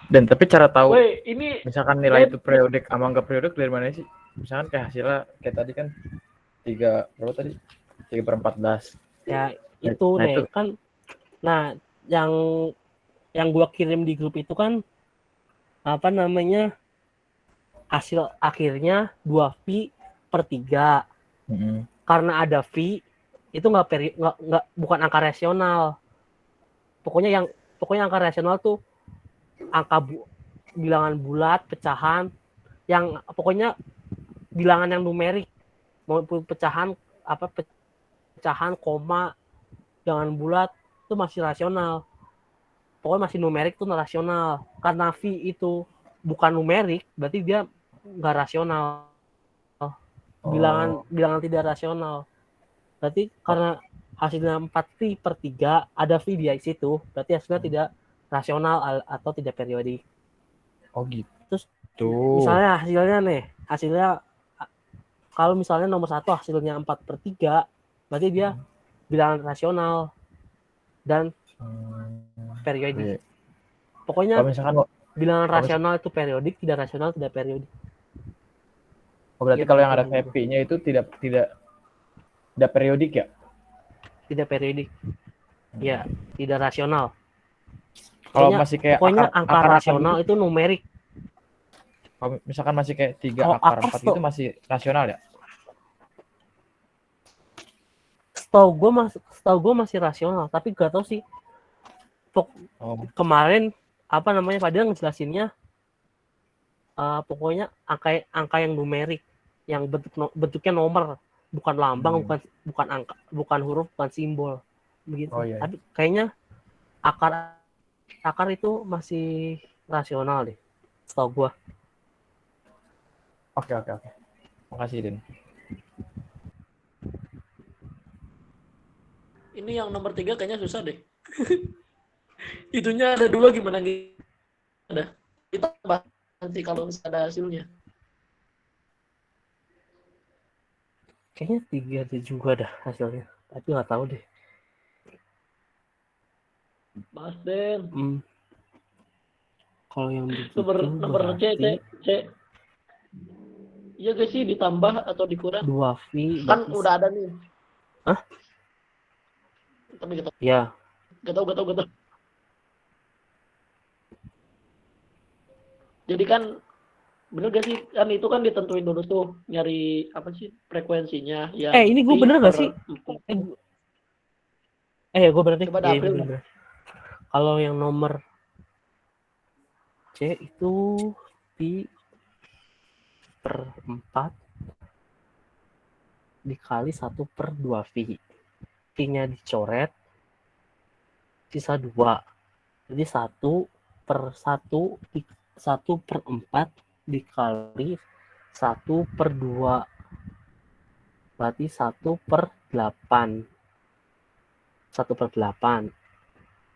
tahu Woi, ini misalkan nilai itu periodik sama enggak periodik dari mana sih? Misalkan kayak hasilnya kayak tadi kan 3/14. Ya, itu Nah, deh itu. kan. Nah, yang gua kirim di grup itu kan apa namanya? Hasil akhirnya 2v/3. Karena ada v itu bukan angka rasional. Pokoknya angka rasional tuh angka bilangan bulat, pecahan, yang pokoknya bilangan yang numerik, maupun pecahan koma, bilangan bulat itu masih rasional. Pokoknya masih numerik tuh rasional. Karena v itu bukan numerik, berarti dia nggak rasional. Bilangan tidak rasional. Berarti karena hasilnya 4v/3 ada v di situ, berarti hasilnya tidak rasional atau tidak periodik. Oh gitu. Terus misalnya hasilnya kalau misalnya nomor 1 hasilnya 4/3, berarti dia bilangan rasional dan periodik. Iya. Pokoknya Kalau misalkan bilangan kalau rasional itu periodik, tidak rasional tidak periodik. berarti Gitu, kalau yang ada gitu. VP-nya itu tidak periodik ya? Tidak periodik. Ya, tidak rasional. Kalau Pokoknya, masih kayak pokoknya angka akar rasional gitu, itu numerik. kalau misalkan masih kayak 3 Kalau akar akar 4 gitu masih rasional ya? Setahu gue masih rasional, tapi gak tahu sih. Oh, Kemarin padahal ngejelasinnya pokoknya angka yang numerik, yang bentuknya nomor, bukan lambang, bukan angka, bukan huruf, bukan simbol, begitu. Oh, iya. Tapi kayaknya akar itu masih rasional deh, setahu gue. Oke. Makasih, Din. Ini yang nomor 3 kayaknya susah deh. Itunya ada 2 gimana gitu? Ada. Kita bahas nanti kalau misalnya ada hasilnya. Kayaknya 3 ada juga dah hasilnya, tapi nggak tahu deh. Bahas Den. Kalau yang begitu Nomor C. Iya guys sih ditambah atau dikurang? 2V Kan udah ada nih. Hah? Tapi gak Ya, tahu. Jadi kan bener gak sih, kan itu kan ditentuin dulu tuh nyari apa sih frekuensinya ya. ini gue bener gak sih? Gue bener deh. Coba ada April. Bener. Kalau yang nomor C itu Pi/4 dikali 1/2V. V-nya dicoret, sisa 2. Jadi 1/4 dikali 1/2. Berarti 1/8. 1/8.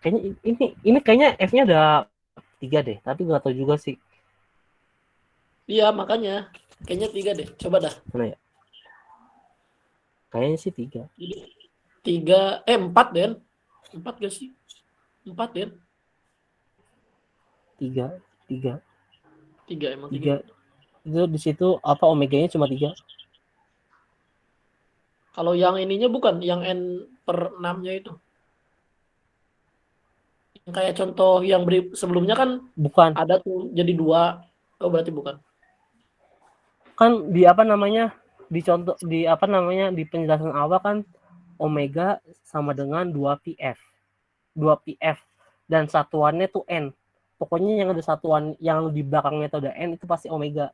Kayaknya ini kayaknya F-nya ada 3 deh, tapi nggak tahu juga sih. Iya, makanya kayaknya 3 deh. Coba dah. Mana ya? Kayaknya sih 3. 4 Den. 4 gak sih? 4 Den. 3 emang 3. Itu di situ omeganya cuma 3. Kalau yang ininya bukan, yang N/6-nya itu. Yang kayak contoh yang sebelumnya kan Bukan. ada tuh jadi 2. Oh, berarti bukan. Kan di di penjelasan awal kan omega sama dengan 2pf dan satuannya tuh n. Pokoknya yang ada satuan yang di belakangnya itu ada n, itu pasti omega.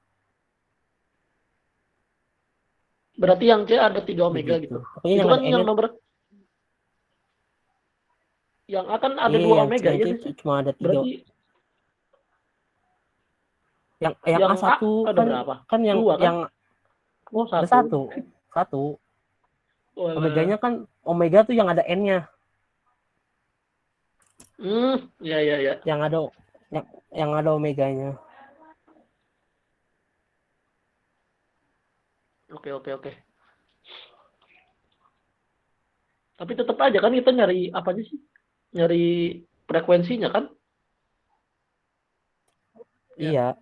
Berarti yang C ada 3 omega Begitu. gitu. Pokoknya Itu yang kan ada yang n, nomor yang akan ada 2 yang omega C ya itu sih. cuma ada 3. Berarti yang yang A1 A ada berapa? kan yang 2 kan? yang Oh, ada 1. satu. Oh, Omeganya kan omega tuh yang ada n-nya. Ya. Yang ada omeganya. Oke. Tapi tetap aja kan kita nyari apa aja sih? Nyari frekuensinya kan? Iya.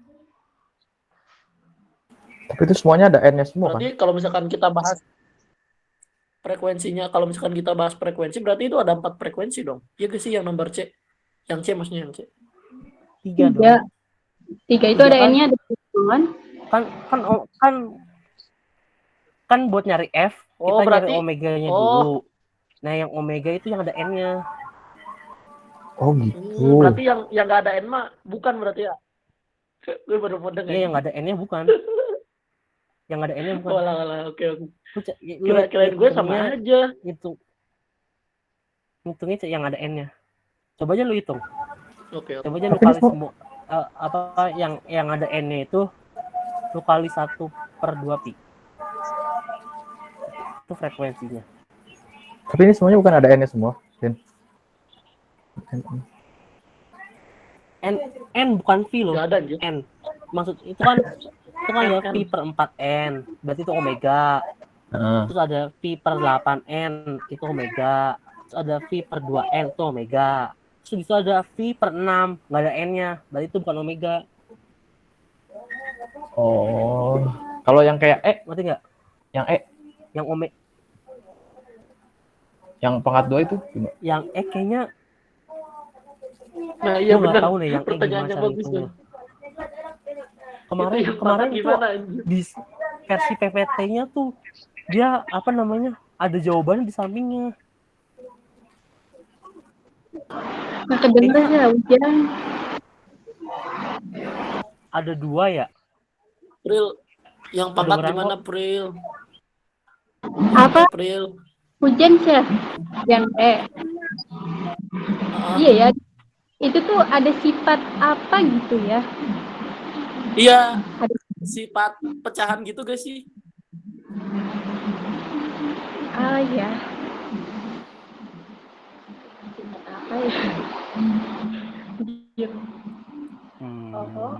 Tapi itu semuanya ada N-nya semua kan? Berarti kalau misalkan kita bahas frekuensinya, berarti itu ada 4 frekuensi dong. Iya gak sih yang nomor C? Yang C maksudnya yang C. 3 dong. 3 itu ada N-nya ada kan buat nyari F, kita berarti nyari omeganya dulu. Nah, yang omega itu yang ada N-nya. Oh gitu. Berarti yang nggak ada N mah bukan berarti ya? Gue baru mau dengar. Iya, yang nggak ada N-nya bukan. Yang nggak ada N-nya bukan. Oke. Kirain Gue sama aja. Hitungnya yang ada N-nya. Coba aja lu hitung. Oke. Coba aja lu kali semua yang ada N-nya itu lu kali 1/2pi. Itu frekuensinya. Tapi ini semuanya bukan ada N-nya semua, Din. N bukan V loh. Nggak ada anjir. N. Maksud itu kan itu kan ada pi per 4n, berarti itu omega. Heeh. Terus ada pi per 8n, itu omega. Terus ada pi per 2n, itu omega. Terus itu ada pi per 6, nggak ada n-nya, berarti itu bukan omega. Oh, kalau yang kayak Ngerti nggak? yang Yang omega, yang pangkat 2 itu gimana? yang kayaknya Nah, iya gue nggak benar. tahu nih yang gimana Pertanyaannya cara bagus tuh. ngitungnya. Kemarin Itu yang kemarin pangkat tuh gimana anjir? di versi PPT-nya tuh dia apa namanya, ada jawabannya di sampingnya. Nggak kedengeran ya hujan. Ada 2 ya. Pril, yang pangkat Kedengeran gimana kok. Pril? Apa? Pril. Hujan sih yang iya ya. Itu tuh ada sifat apa gitu ya? Iya, Ada sifat pecahan gitu gak sih? ya. Sifat apa ya? Diem. Oh.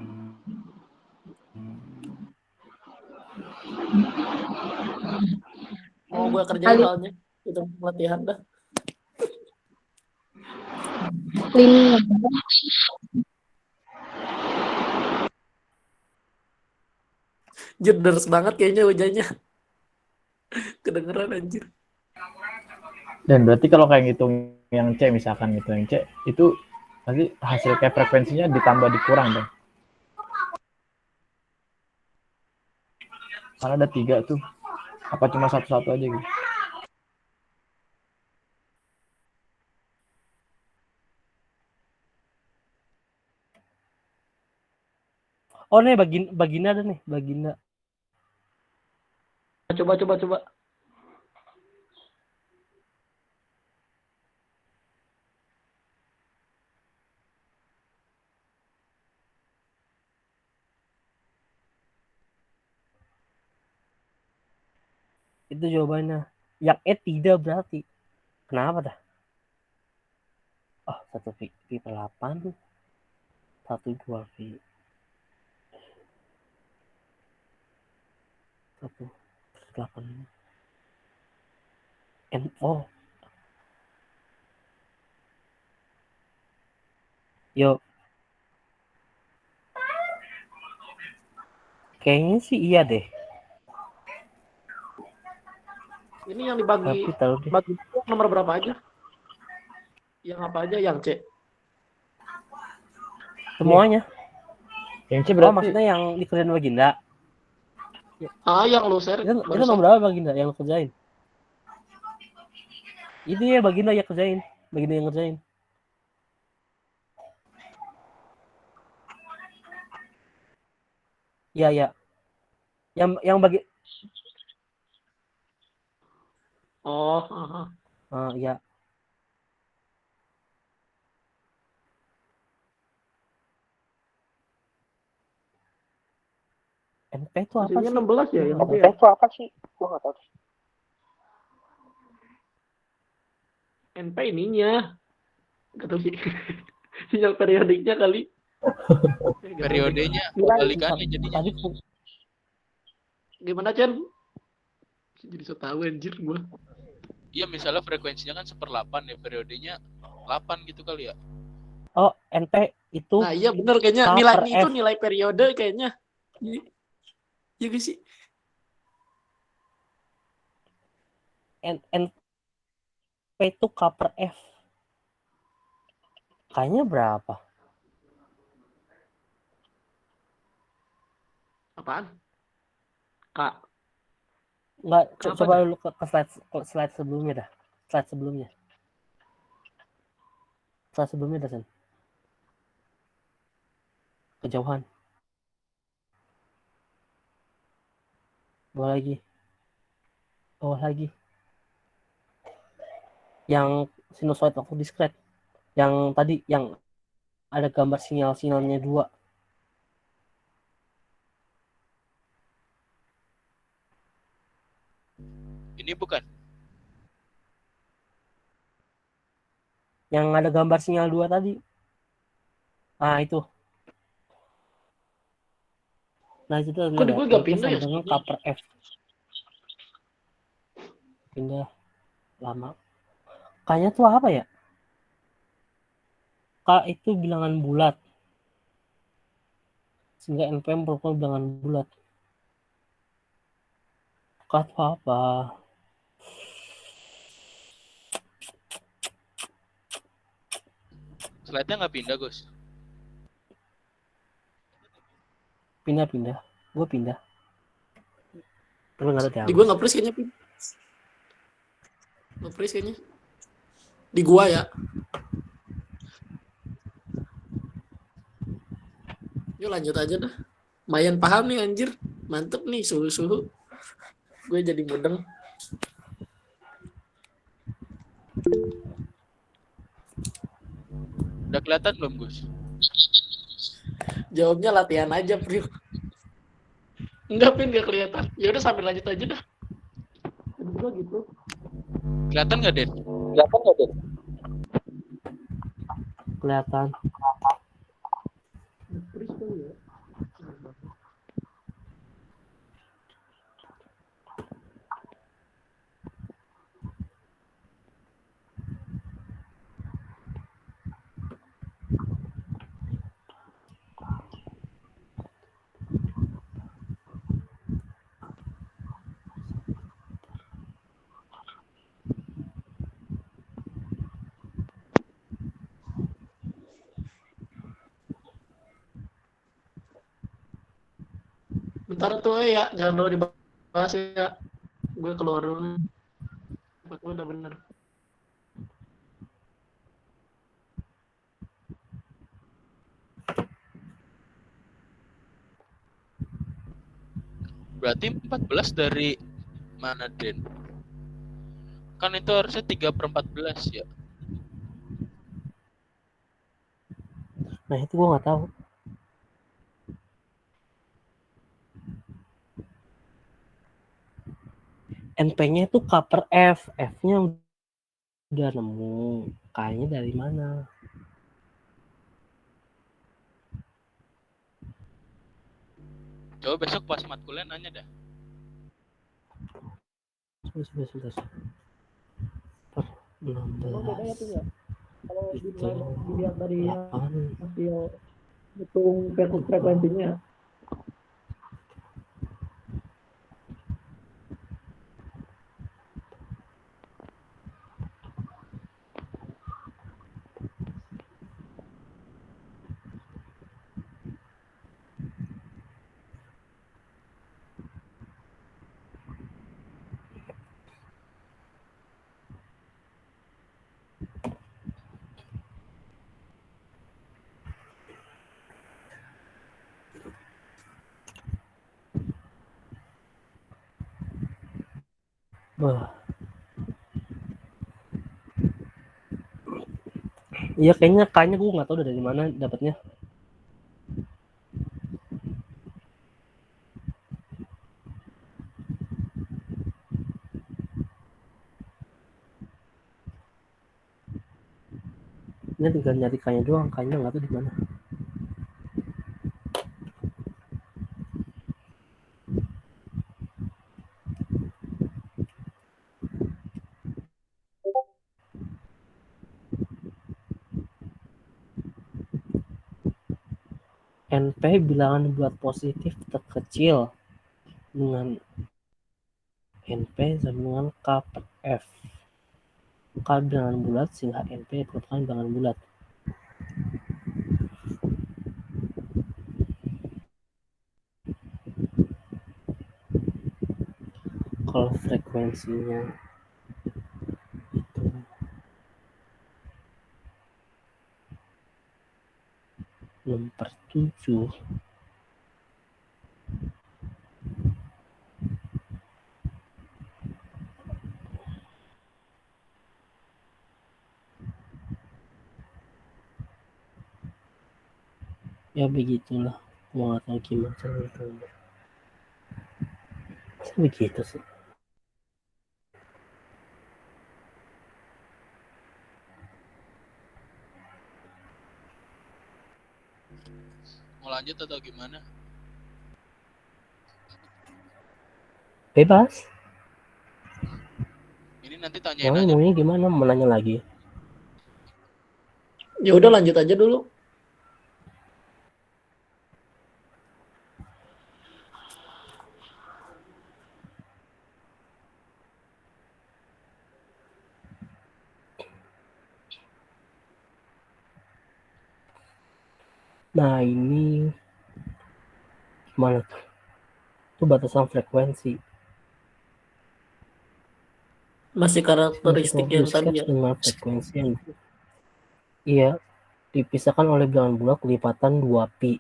Mau gue kerjain soalnya. Itu latihan dah. Cleaning. Jeders banget kayaknya hujannya. Kedengeran anjir. Dan berarti kalau kayak ngitung yang C, misalkan gitu yang C, itu nanti hasil kayak frekuensinya ditambah dikurang dong. Karena ada 3 tuh. Apa cuma satu-satu aja gitu? Oh nih Baginda ada nih, Baginda. Coba. Itu jawabannya. Yang tidak berarti. Kenapa dah? Oh, 1 pi per 8. 1 2 pi. 1 per 8. Oh. Yo. Kayaknya sih iya deh. Ini yang dibagi Tapi taruh deh. bagi nomor berapa aja? Yang apa aja? Yang C. Semuanya. Yang C Oh, berarti maksudnya yang dikerjain Baginda. Yang lu share Itu barusan. nomor berapa Baginda yang lu kerjain? Itu ya Baginda yang kerjain. Baginda yang kerjain. Iya, ya. Yang bagi Oh, iya. NP itu apa hasilnya sih? 16 ya yang itu ya. Itu apa sih? Gua enggak tahu. NP ininya. Gak tahu sih. Sinyal periodiknya kali. Periodenya Nilai. kebalikannya jadinya. Tadi Gimana, Chen? Jadi so tau anjir gua. Iya, misalnya frekuensinya kan 1/8 ya, periodenya 8 gitu kali ya. oh, NP itu Nah, iya bener kayaknya K per nilainya itu F. nilai periode kayaknya. Iya gak sih? NP itu K per F. Kayaknya berapa? Apaan? K. Enggak, Kenapa coba dah? dulu ke slide sebelumnya dah. Slide sebelumnya. Slide sebelumnya dah, Sen. Kejauhan. Bawah lagi. Bawah lagi. Yang sinusoid waktu discrete. Yang tadi yang ada gambar sinyal-sinyalnya 2. Ini bukan. Yang ada gambar sinyal 2 tadi. Ah, itu. Nah itu tuh Kok di lihat gue gak NP pindah sama ya dengan sebelumnya? cover F pindah lama. Kayaknya tuh apa ya? K itu bilangan bulat. Sehingga NP merupakan bilangan bulat. K itu apa? Slide-nya nggak pindah, Gus. Pindah. Gue pindah. Tapi nggak ada Di gue Agus. nggak freeze kayaknya. Nggak freeze kayaknya. Di gua ya. Yuk lanjut aja dah. Lumayan paham nih anjir. Mantep nih suhu-suhu. Gue jadi mudeng. Udah kelihatan belum, Gus? Jawabnya latihan aja, Prio. Enggak, Pin, gak kelihatan. Ya udah sambil lanjut aja dah. Tadi gua gitu. Kelihatan nggak, Den? Kelihatan. Freeze kali ya. Bentar tuh ya, jangan dulu dibahas ya. Gue keluar dulu. Gue udah bener. Berarti 14 dari mana, Den? Kan itu harusnya 3/14 ya. Nah itu gue nggak tahu. NP-nya itu cover F. F-nya udah nemu. K-nya dari mana? Coba besok pas matkulnya nanya dah. Sebentar. Emang beda ya tuh ya? Kalau Itu dilihat dari 8. hasil hitung frekuensinya. Wah. Iya kayaknya K-nya gue nggak tahu dari mana dapatnya. Ini tinggal nyari K-nya doang. K-nya nggak tahu di mana. NP bilangan bulat positif terkecil dengan NP sama dengan K per F. K bilangan bulat sehingga NP merupakan bilangan bulat. Kalau frekuensinya itu 6/7. Ya begitulah. Mau nggak tahu gimana caranya. Begitu sih. Mau lanjut atau gimana? Bebas. Ini nanti tanyain Yang aja. maunya gimana? Mau nanya lagi? Ya udah lanjut aja dulu. Nah ini gimana tuh? Itu batasan frekuensi. Masih karakteristik yang tadi Sketch ya. dengan frekuensi yang iya dipisahkan oleh bilangan bulat kelipatan 2pi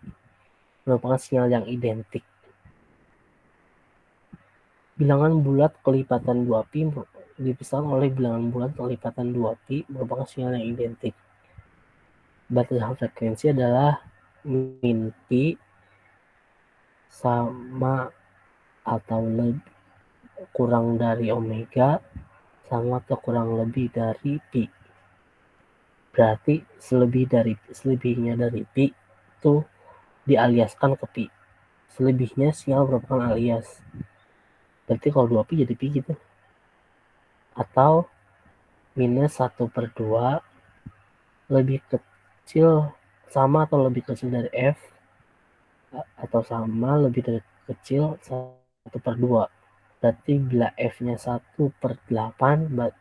merupakan sinyal yang identik. Bilangan bulat kelipatan 2pi dipisahkan oleh bilangan bulat kelipatan 2pi merupakan sinyal yang identik. Batasan frekuensi adalah min pi sama atau kurang dari omega sama atau kurang lebih dari pi. Berarti selebihnya dari pi itu dialiaskan ke pi. Selebihnya sinyal merupakan alias. Berarti kalau 2pi jadi pi gitu. Atau minus 1/2 lebih kecil sama atau lebih kecil dari f atau sama lebih dari kecil 1/2. Berarti bila f-nya 1/8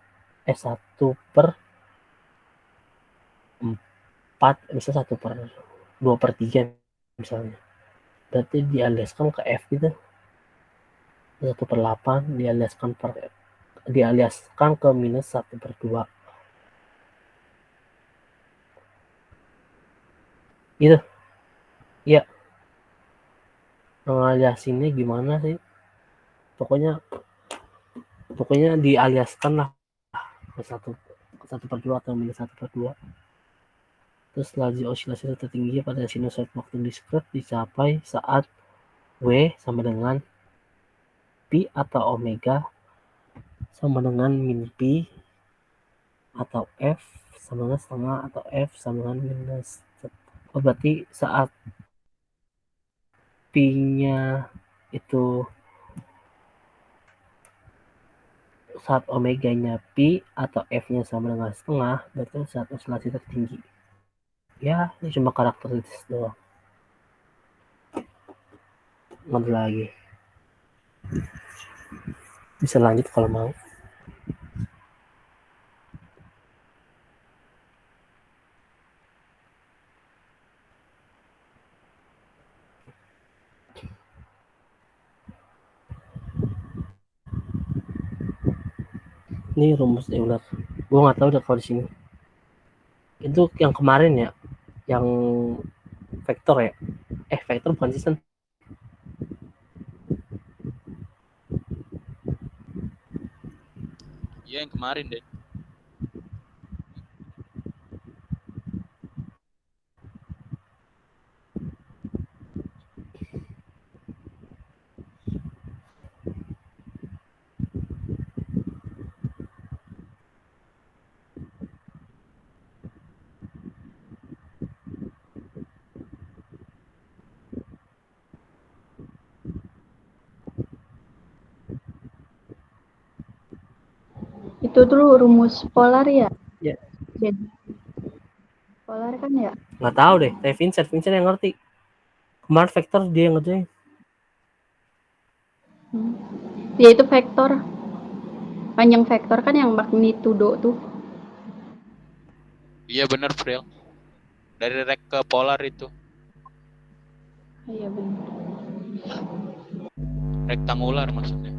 1/4 bisa 1/2/3 misalnya. Berarti dialiaskan ke f gitu. 1/8 dialiaskan ke minus 1/2 gitu ya. Ngaliasinnya gimana sih, pokoknya dialiaskan lah ke 1/2 atau minus 1/2. Terus laju osilasi tertinggi pada sinusoid waktu diskret dicapai saat W sama dengan pi atau omega sama dengan min pi atau f sama dengan setengah atau f sama dengan minus. Berarti saat pi-nya itu saat omeganya pi atau f-nya sama dengan setengah, berarti saat osilasi tertinggi. Ya, ini cuma karakteristik doang. Nggak lagi. Bisa lanjut kalau mau. Ini rumus Euler. Gue nggak tahu udah kalau di sini. Itu yang kemarin ya, yang vektor ya. Vektor bukan sistem. Iya yang kemarin deh. Itu dulu rumus polar ya? Ya. Jadi polar kan ya? Nggak tahu deh. Tapi Vincent yang ngerti. Kemarin vektor dia yang ngerjain. Ya itu vektor. Panjang vektor kan yang magnitudo tuh. Iya bener Fril. Dari rek ke polar itu. Iya benar. Rektangular maksudnya.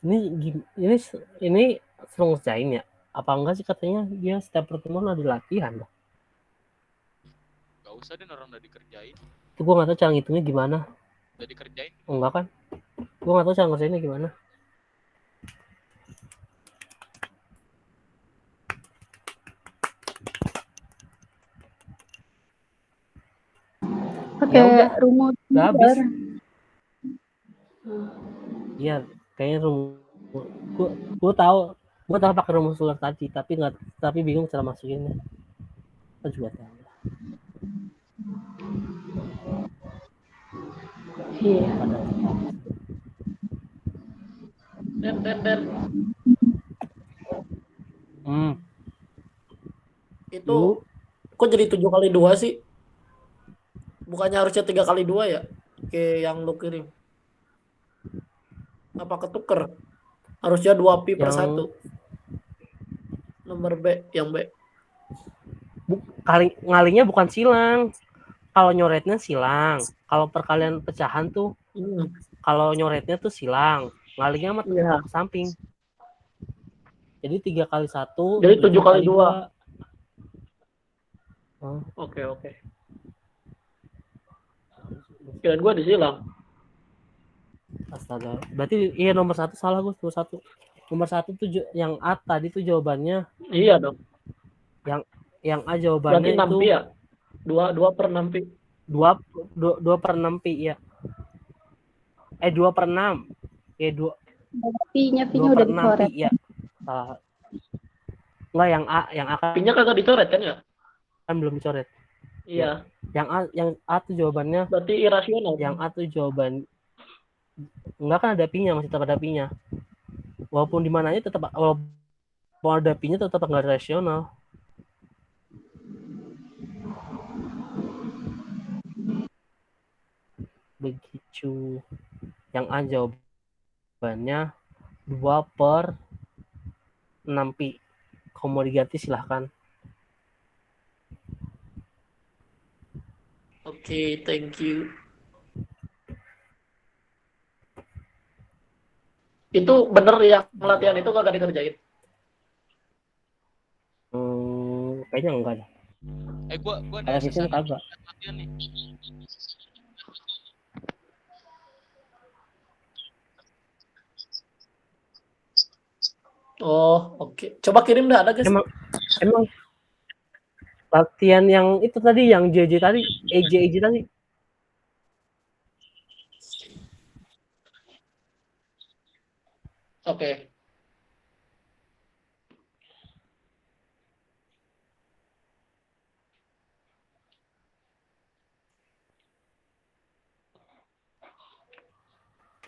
Ini sering ngerjain ya? Apa enggak sih katanya dia setiap pertemuan ada latihan loh. Gak usah deh orang udah dikerjain. Itu gue nggak tahu cara ngitungnya gimana. Udah dikerjain. Enggak kan? Gue nggak tahu cara ngerjainnya gimana. Ya udah, pakai rumus udah habis. Miller. Iya, kayaknya rumus. Gue tahu pakai rumus Miller tadi, tapi bingung cara masukinnya. Kita juga tahu. Iya. Pada tetap. Dan itu Yuk, kok jadi 7x2 sih? Bukannya harusnya 3x2 ya? Kayak yang lu kirim. Apa ketuker? Harusnya 2 pi per yang 1. Nomor B, yang B. ngalinya bukan silang. Kalau nyoretnya silang. Kalau perkalian pecahan tuh, kalau nyoretnya tuh silang. Ngalinya mah Iya. tetap ke samping. Jadi 3x1, Jadi 7x2. 2. Oke. Kirain gua disilang. Astaga. Berarti iya nomor 1 salah gue. Nomor 1 tuh yang A tadi tuh jawabannya. Iya dong. Yang A Berarti jawabannya 6 itu pi ya? 2/6 pi. 2 per 6 pi ya. 2 per 6. Ya 2 Pi-nya 2 udah per 6 dicoret. pi ya. Salah. Enggak, yang A Pi-nya kagak dicoret kan ya? kan belum dicoret. Iya. Yang A tuh jawabannya. Berarti irasional. Yang A tuh jawaban. Enggak kan ada pi-nya, masih tetap ada pi-nya. Walaupun di mananya tetap walaupun ada pi-nya tetap enggak rasional. Begitu. Yang A jawabannya 2 per 6 pi. Kalau mau diganti silahkan. Oke, thank you. Itu bener yang latihan itu kagak dikerjain? Kayaknya enggak deh. Gua ada Kalau sistem kagak. latihan nih. Oh, oke. Coba kirim dah, ada guys. Emang latihan yang itu tadi, yang JJ tadi, EJ tadi. Oke.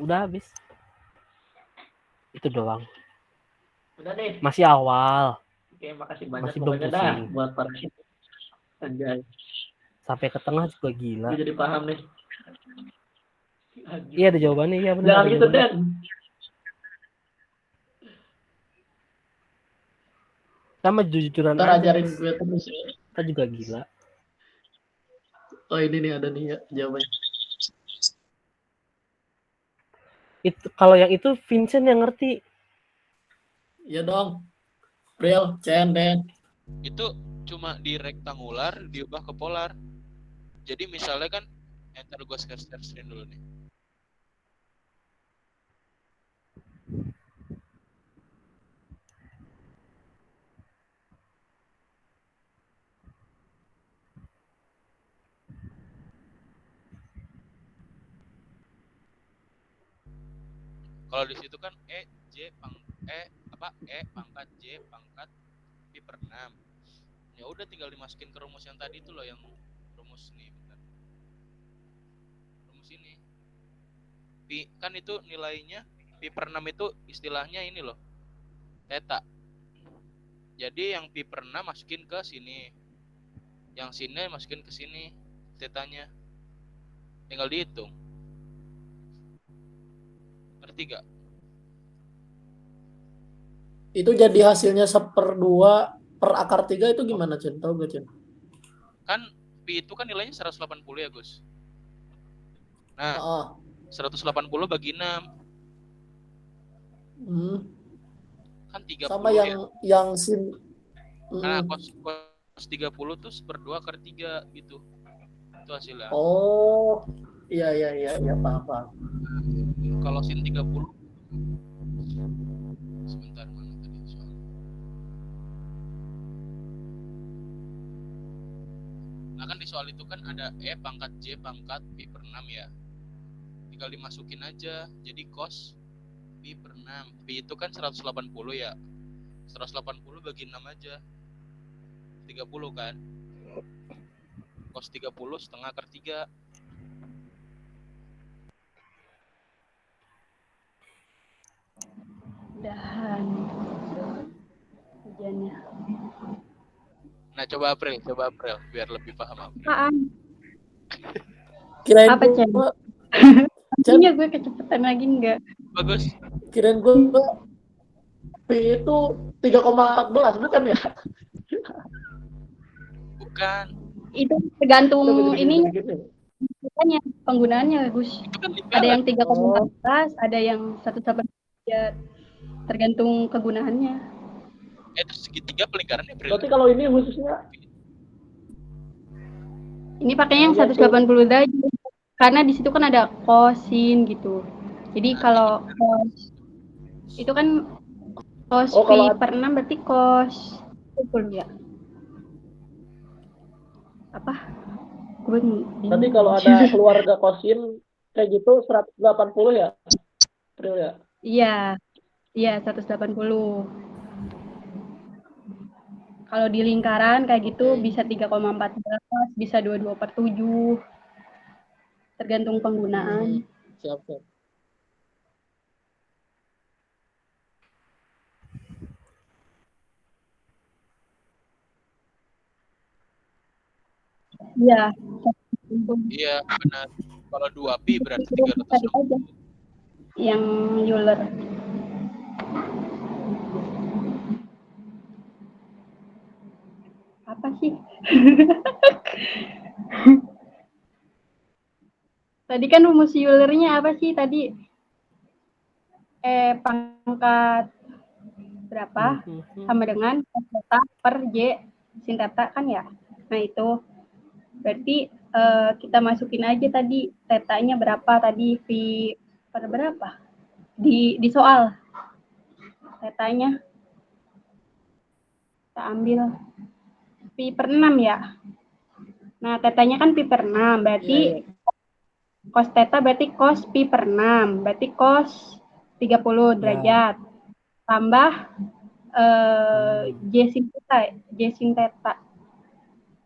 Udah habis. Itu doang. Udah nih. Masih awal. Oke, makasih banyak. Masih belum Pokoknya dah pusing. buat para anjay. Sampai ke tengah juga gila. Gue jadi paham nih. Iya ada jawabannya, iya benar. Jangan gitu, Den. Sama jujuran Ntar aja. ajarin gue terus ya. Kita juga gila. Oh, ini nih ada nih ya jawabannya. Itu kalau yang itu Vincent yang ngerti. Iya dong. Real, Den. Itu cuma di rektangular diubah ke polar. Jadi misalnya kan, ntar gue share screen dulu nih. Kalau di situ kan pangkat J pangkat pi per 6. Ya udah tinggal dimasukin ke rumus yang tadi itu loh, yang rumus nih, bentar. Rumus ini. Pi kan itu nilainya pi per 6 itu istilahnya ini loh. Theta. Jadi yang pi per 6 masukin ke sini. Yang sini masukin ke sini tetanya. Tinggal dihitung. Ngerti gak? Itu jadi hasilnya 1/2 per akar 3 itu gimana, Cen? Tahu gak, Cen? Kan pi itu kan nilainya 180 ya, Gus. Nah, 180 bagi 6. Kan 30 sama ya. yang sin. Nah, cos 30 tuh 1/2 akar 3 gitu. Itu hasilnya. Oh, iya paham. Kalau sin 30 sebentar, mana tadi soal. Nah, kan di soal itu kan ada E pangkat J pangkat Pi per 6 ya. Tinggal dimasukin aja. Jadi cos Pi per 6. Pi itu kan 180 ya. 180 bagi 6 aja. 30 kan. Cos 30 setengah akar 3. Udahan ujiannya. Nah, coba April biar lebih paham April. Apaan? Kirain Apa, Cen? gua, Artinya gue kecepatan lagi enggak? Bagus. kirain gua P itu 3,14 bukan ya? Bukan. Itu tergantung Lebih ininya, gitu. penggunaannya, Gus. Itu kan Ada yang lingkaran. 3,14, ada yang 180 derajat. Tergantung kegunaannya. Terus segitiga pelingkaran April. Berarti kalau ini khususnya Ini pakainya yang Iya, 180 derajat. Karena di situ kan ada kosin gitu. Jadi kalau cos itu kan cos Oh, kalau pi per 6 berarti cos 10 ya. Apa? Gue bingung. nanti kalau ada keluarga kosin kayak gitu 180 ya? April ya? Iya 180. Kalau di lingkaran kayak gitu bisa 3,14, bisa 22/7. Tergantung penggunaan. Siap. Iya. Iya, benar. Kalau 2 pi berarti Itu tadi 360. aja. Yang Euler. Apa sih? Tadi kan rumus Eulernya apa sih tadi? Pangkat berapa sama dengan cos theta per J sin theta kan ya? Nah itu berarti kita masukin aja tadi tetanya berapa tadi pi per berapa? Di soal tetanya kita ambil pi per 6 ya. Nah tetanya kan pi per 6 berarti cos theta berarti cos pi per 6 berarti cos 30 derajat tambah J sin theta.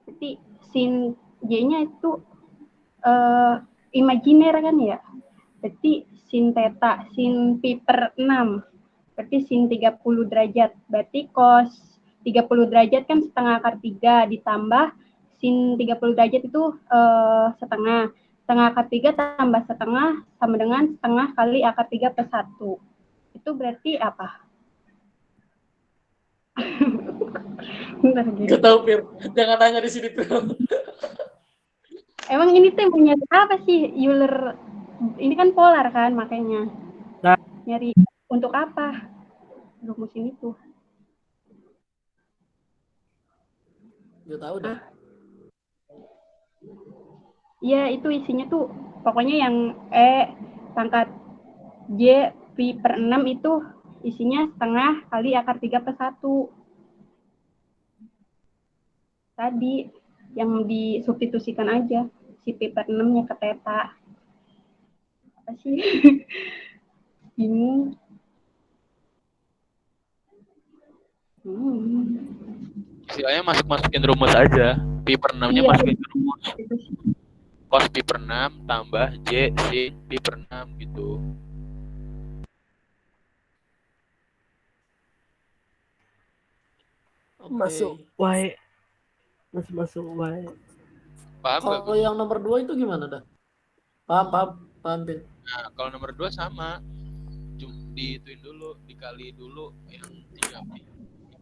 Berarti sin J-nya itu imajiner kan ya? Berarti sin theta, sin pi per 6. Berarti sin 30 derajat. Berarti cos 30 derajat kan setengah akar 3 ditambah sin 30 derajat itu setengah. Setengah akar 3 tambah setengah sama dengan setengah kali akar 3 plus 1. Itu berarti apa? Bentar, Gak tahu, Pir. Jangan tanya di sini, Pir. Emang ini tuh mau nyari apa sih Euler? Ini kan polar kan makanya. Nah. Nyari untuk apa? Rumus ini tuh. Gak tahu dah. Iya, itu isinya tuh pokoknya yang E pangkat J pi per 6 itu isinya setengah kali akar 3 plus 1. Tadi yang disubstitusikan aja si pi per 6-nya ke theta. Apa sih? Bingung. Istilahnya masukin rumus aja. Pi per 6-nya masukin ke rumus. Cos pi per 6 tambah J sin pi per 6 gitu. Masuk Y. Masuk Y. Paham gak? Kalau yang nomor 2 itu gimana dah? Paham, Pir. Nah, kalau nomor 2 sama. Diituin dulu, dikali dulu yang 3 pi.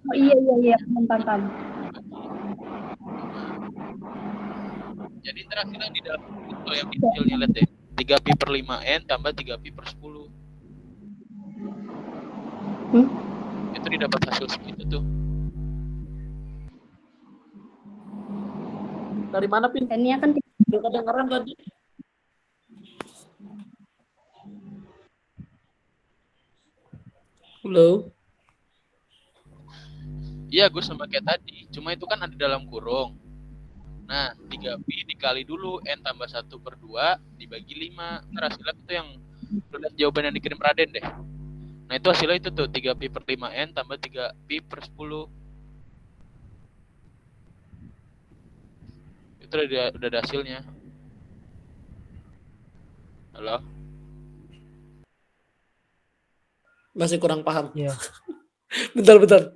Oh iya, paham. Jadi interaksinya di dalam itu yang kecilnya lihat deh. 3 pi per 5n tambah 3 pi per 10. Itu didapat hasil segitu tuh. Dari mana, Pir? Dan ini kan Udah kedengeran tadi. Halo. Iya, gue sama kayak tadi. Cuma itu kan ada dalam kurung. Nah, 3pi dikali dulu n tambah 1/2 dibagi 5. Ntar hasilnya itu yang lu lihat jawaban yang dikirim Raden deh. Nah, itu hasilnya itu tuh 3pi/5n tambah 3pi/10. Itu udah ada hasilnya. Halo? Masih kurang paham. Iya. Bentar.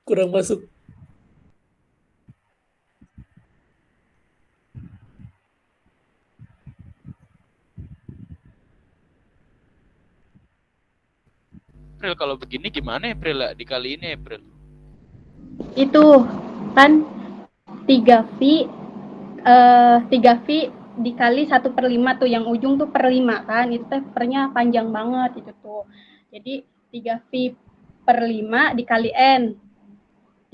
Kurang masuk. April, kalau begini gimana ya, April? Dikali ini, April. Itu kan 3V 3V dikali 1/5 tuh, yang ujung tuh per 5 kan, itu teh pernya panjang banget itu tuh. Jadi 3V/5 dikali N,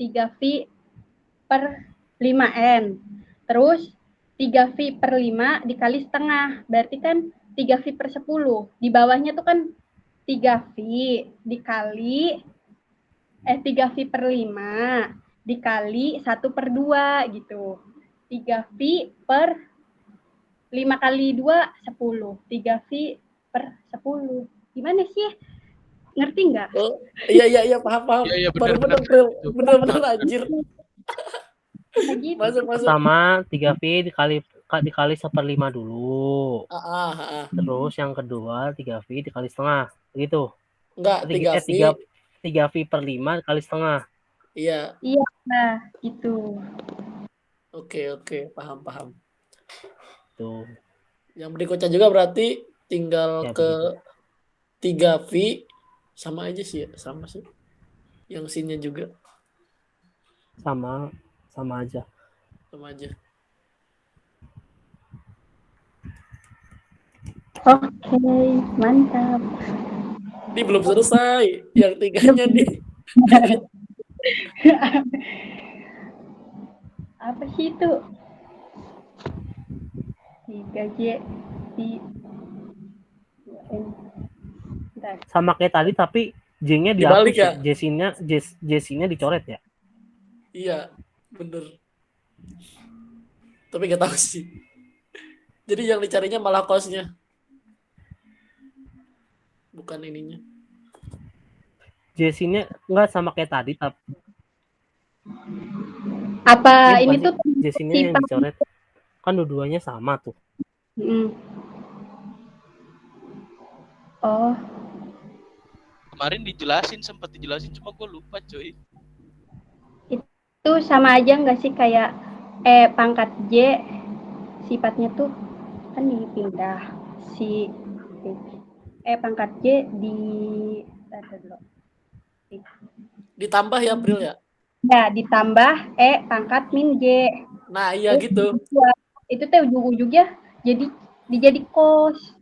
3V/5N, terus 3V/5 dikali setengah, berarti kan 3V/10. Di bawahnya tuh kan 3V dikali 3V/5 dikali 1/2 gitu. 3V per 5 kali 2, 10. 3V per 10. Gimana sih? Ngerti nggak? Oh, iya, paham. Iya, Baru benar. April. Itu. Bener anjir. Gitu. Masuk. Pertama 3V dikali 1/5 dulu. Terus yang kedua 3V dikali setengah. Begitu. Enggak, 3V/5 dikali setengah. Iya. Iya, nah gitu. Oke, paham. Tuh. Yang berikutnya juga berarti tinggal Ya, ke begitu. 3V sama aja sih ya, sama sih. Yang sin-nya juga Sama aja. sama aja. Oke, mantap. Ini belum selesai. Yang 3-nya nih. Apa sih itu? 3J di Sama kayak tadi tapi J-nya Dibalik dihapus ya? ya. J-nya dicoret ya. Iya, bener. Tapi gak tahu sih. Jadi yang dicarinya malah kosnya. Bukan ininya. J-nya enggak sama kayak tadi tapi apa ini ini bukan tuh sih J-nya yang sifat. dicoret. Kan dua-duanya sama tuh. Oh, Kemarin sempat dijelasin, cuma gue lupa, coy. itu sama aja nggak sih kayak pangkat J sifatnya tuh kan dipindah si pangkat J di Ditambah ya, April ya? ya ditambah pangkat min J. Nah, iya gitu. Itu teh ujung-ujungnya jadi dijadi kos.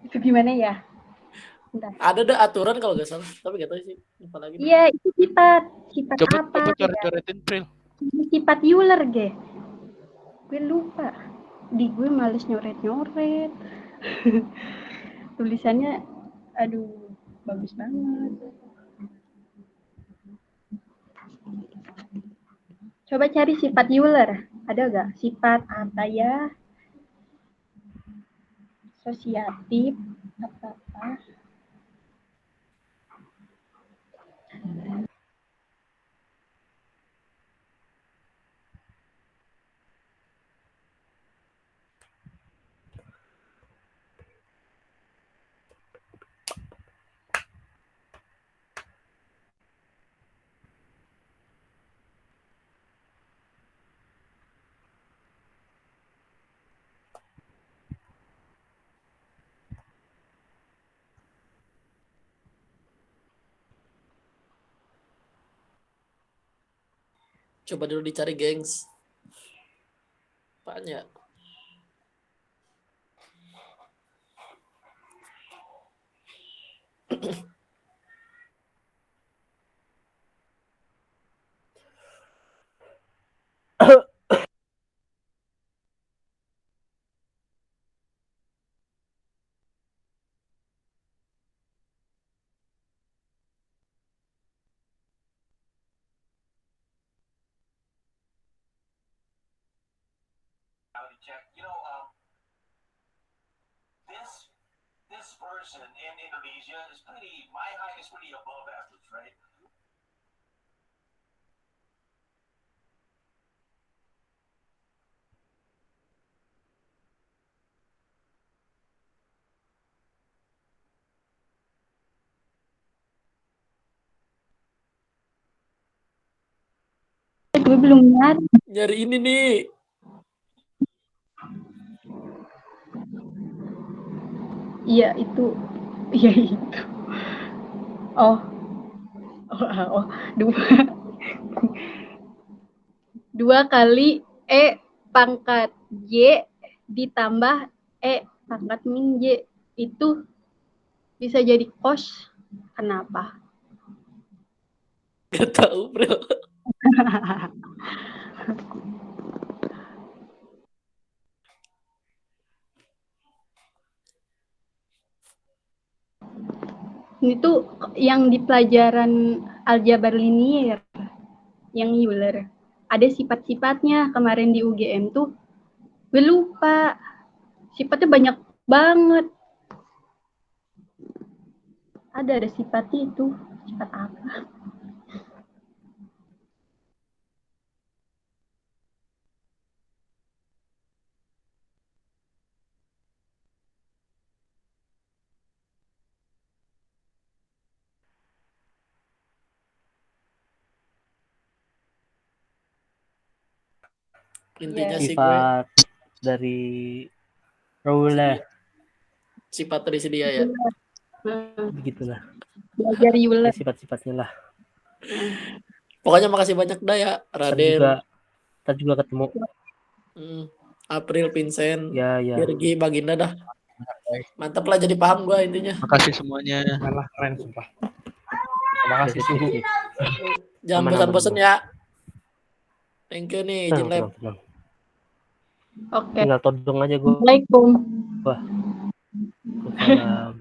Itu gimana ya? Bentar. Ada aturan kalau nggak salah, tapi nggak tahu sih. Lupa lagi. Iya, itu sifat Coba apa? coret-coretin, April. Sifat Euler, ge. Gue lupa. Di gue males nyoret-nyoret. Tulisannya aduh bagus banget. Coba cari sifat Euler. Ada gak? Sifat apa ya? Asosiatif apa? Coba dulu dicari, gengs. Apanya? This person in Indonesia is my height is pretty above average, right? Gue belum nyari. Nyari ini nih. Iya itu. Iya itu. Oh. Dua. 2 kali E pangkat Y ditambah E pangkat min Y itu bisa jadi cos. Kenapa? Gak tahu, bro. Itu yang di pelajaran aljabar linier yang Euler. Ada sifat-sifatnya kemarin di UGM tuh. Gue lupa. Sifatnya banyak banget. Ada sifatnya itu. Sifat apa? Intinya Iya. sih gue Sifat dari Euler, sifat dari si dia ya. begitulah. Belajar Ya, Euler. sifat-sifatnya lah. Pokoknya makasih banyak dah ya, Raden. Ntar juga ketemu. April, Vincent, Ya. Birgi, Baginda dah. Mantap lah, jadi paham gue intinya. Makasih semuanya. Keren sumpah. Terima kasih Sip. Jangan Aman, bosan-bosan aman. ya. Thank you nih, izin lab. Tenang. Oke. Tinggal todong aja gue. Assalamualaikum. Waalaikumsalam.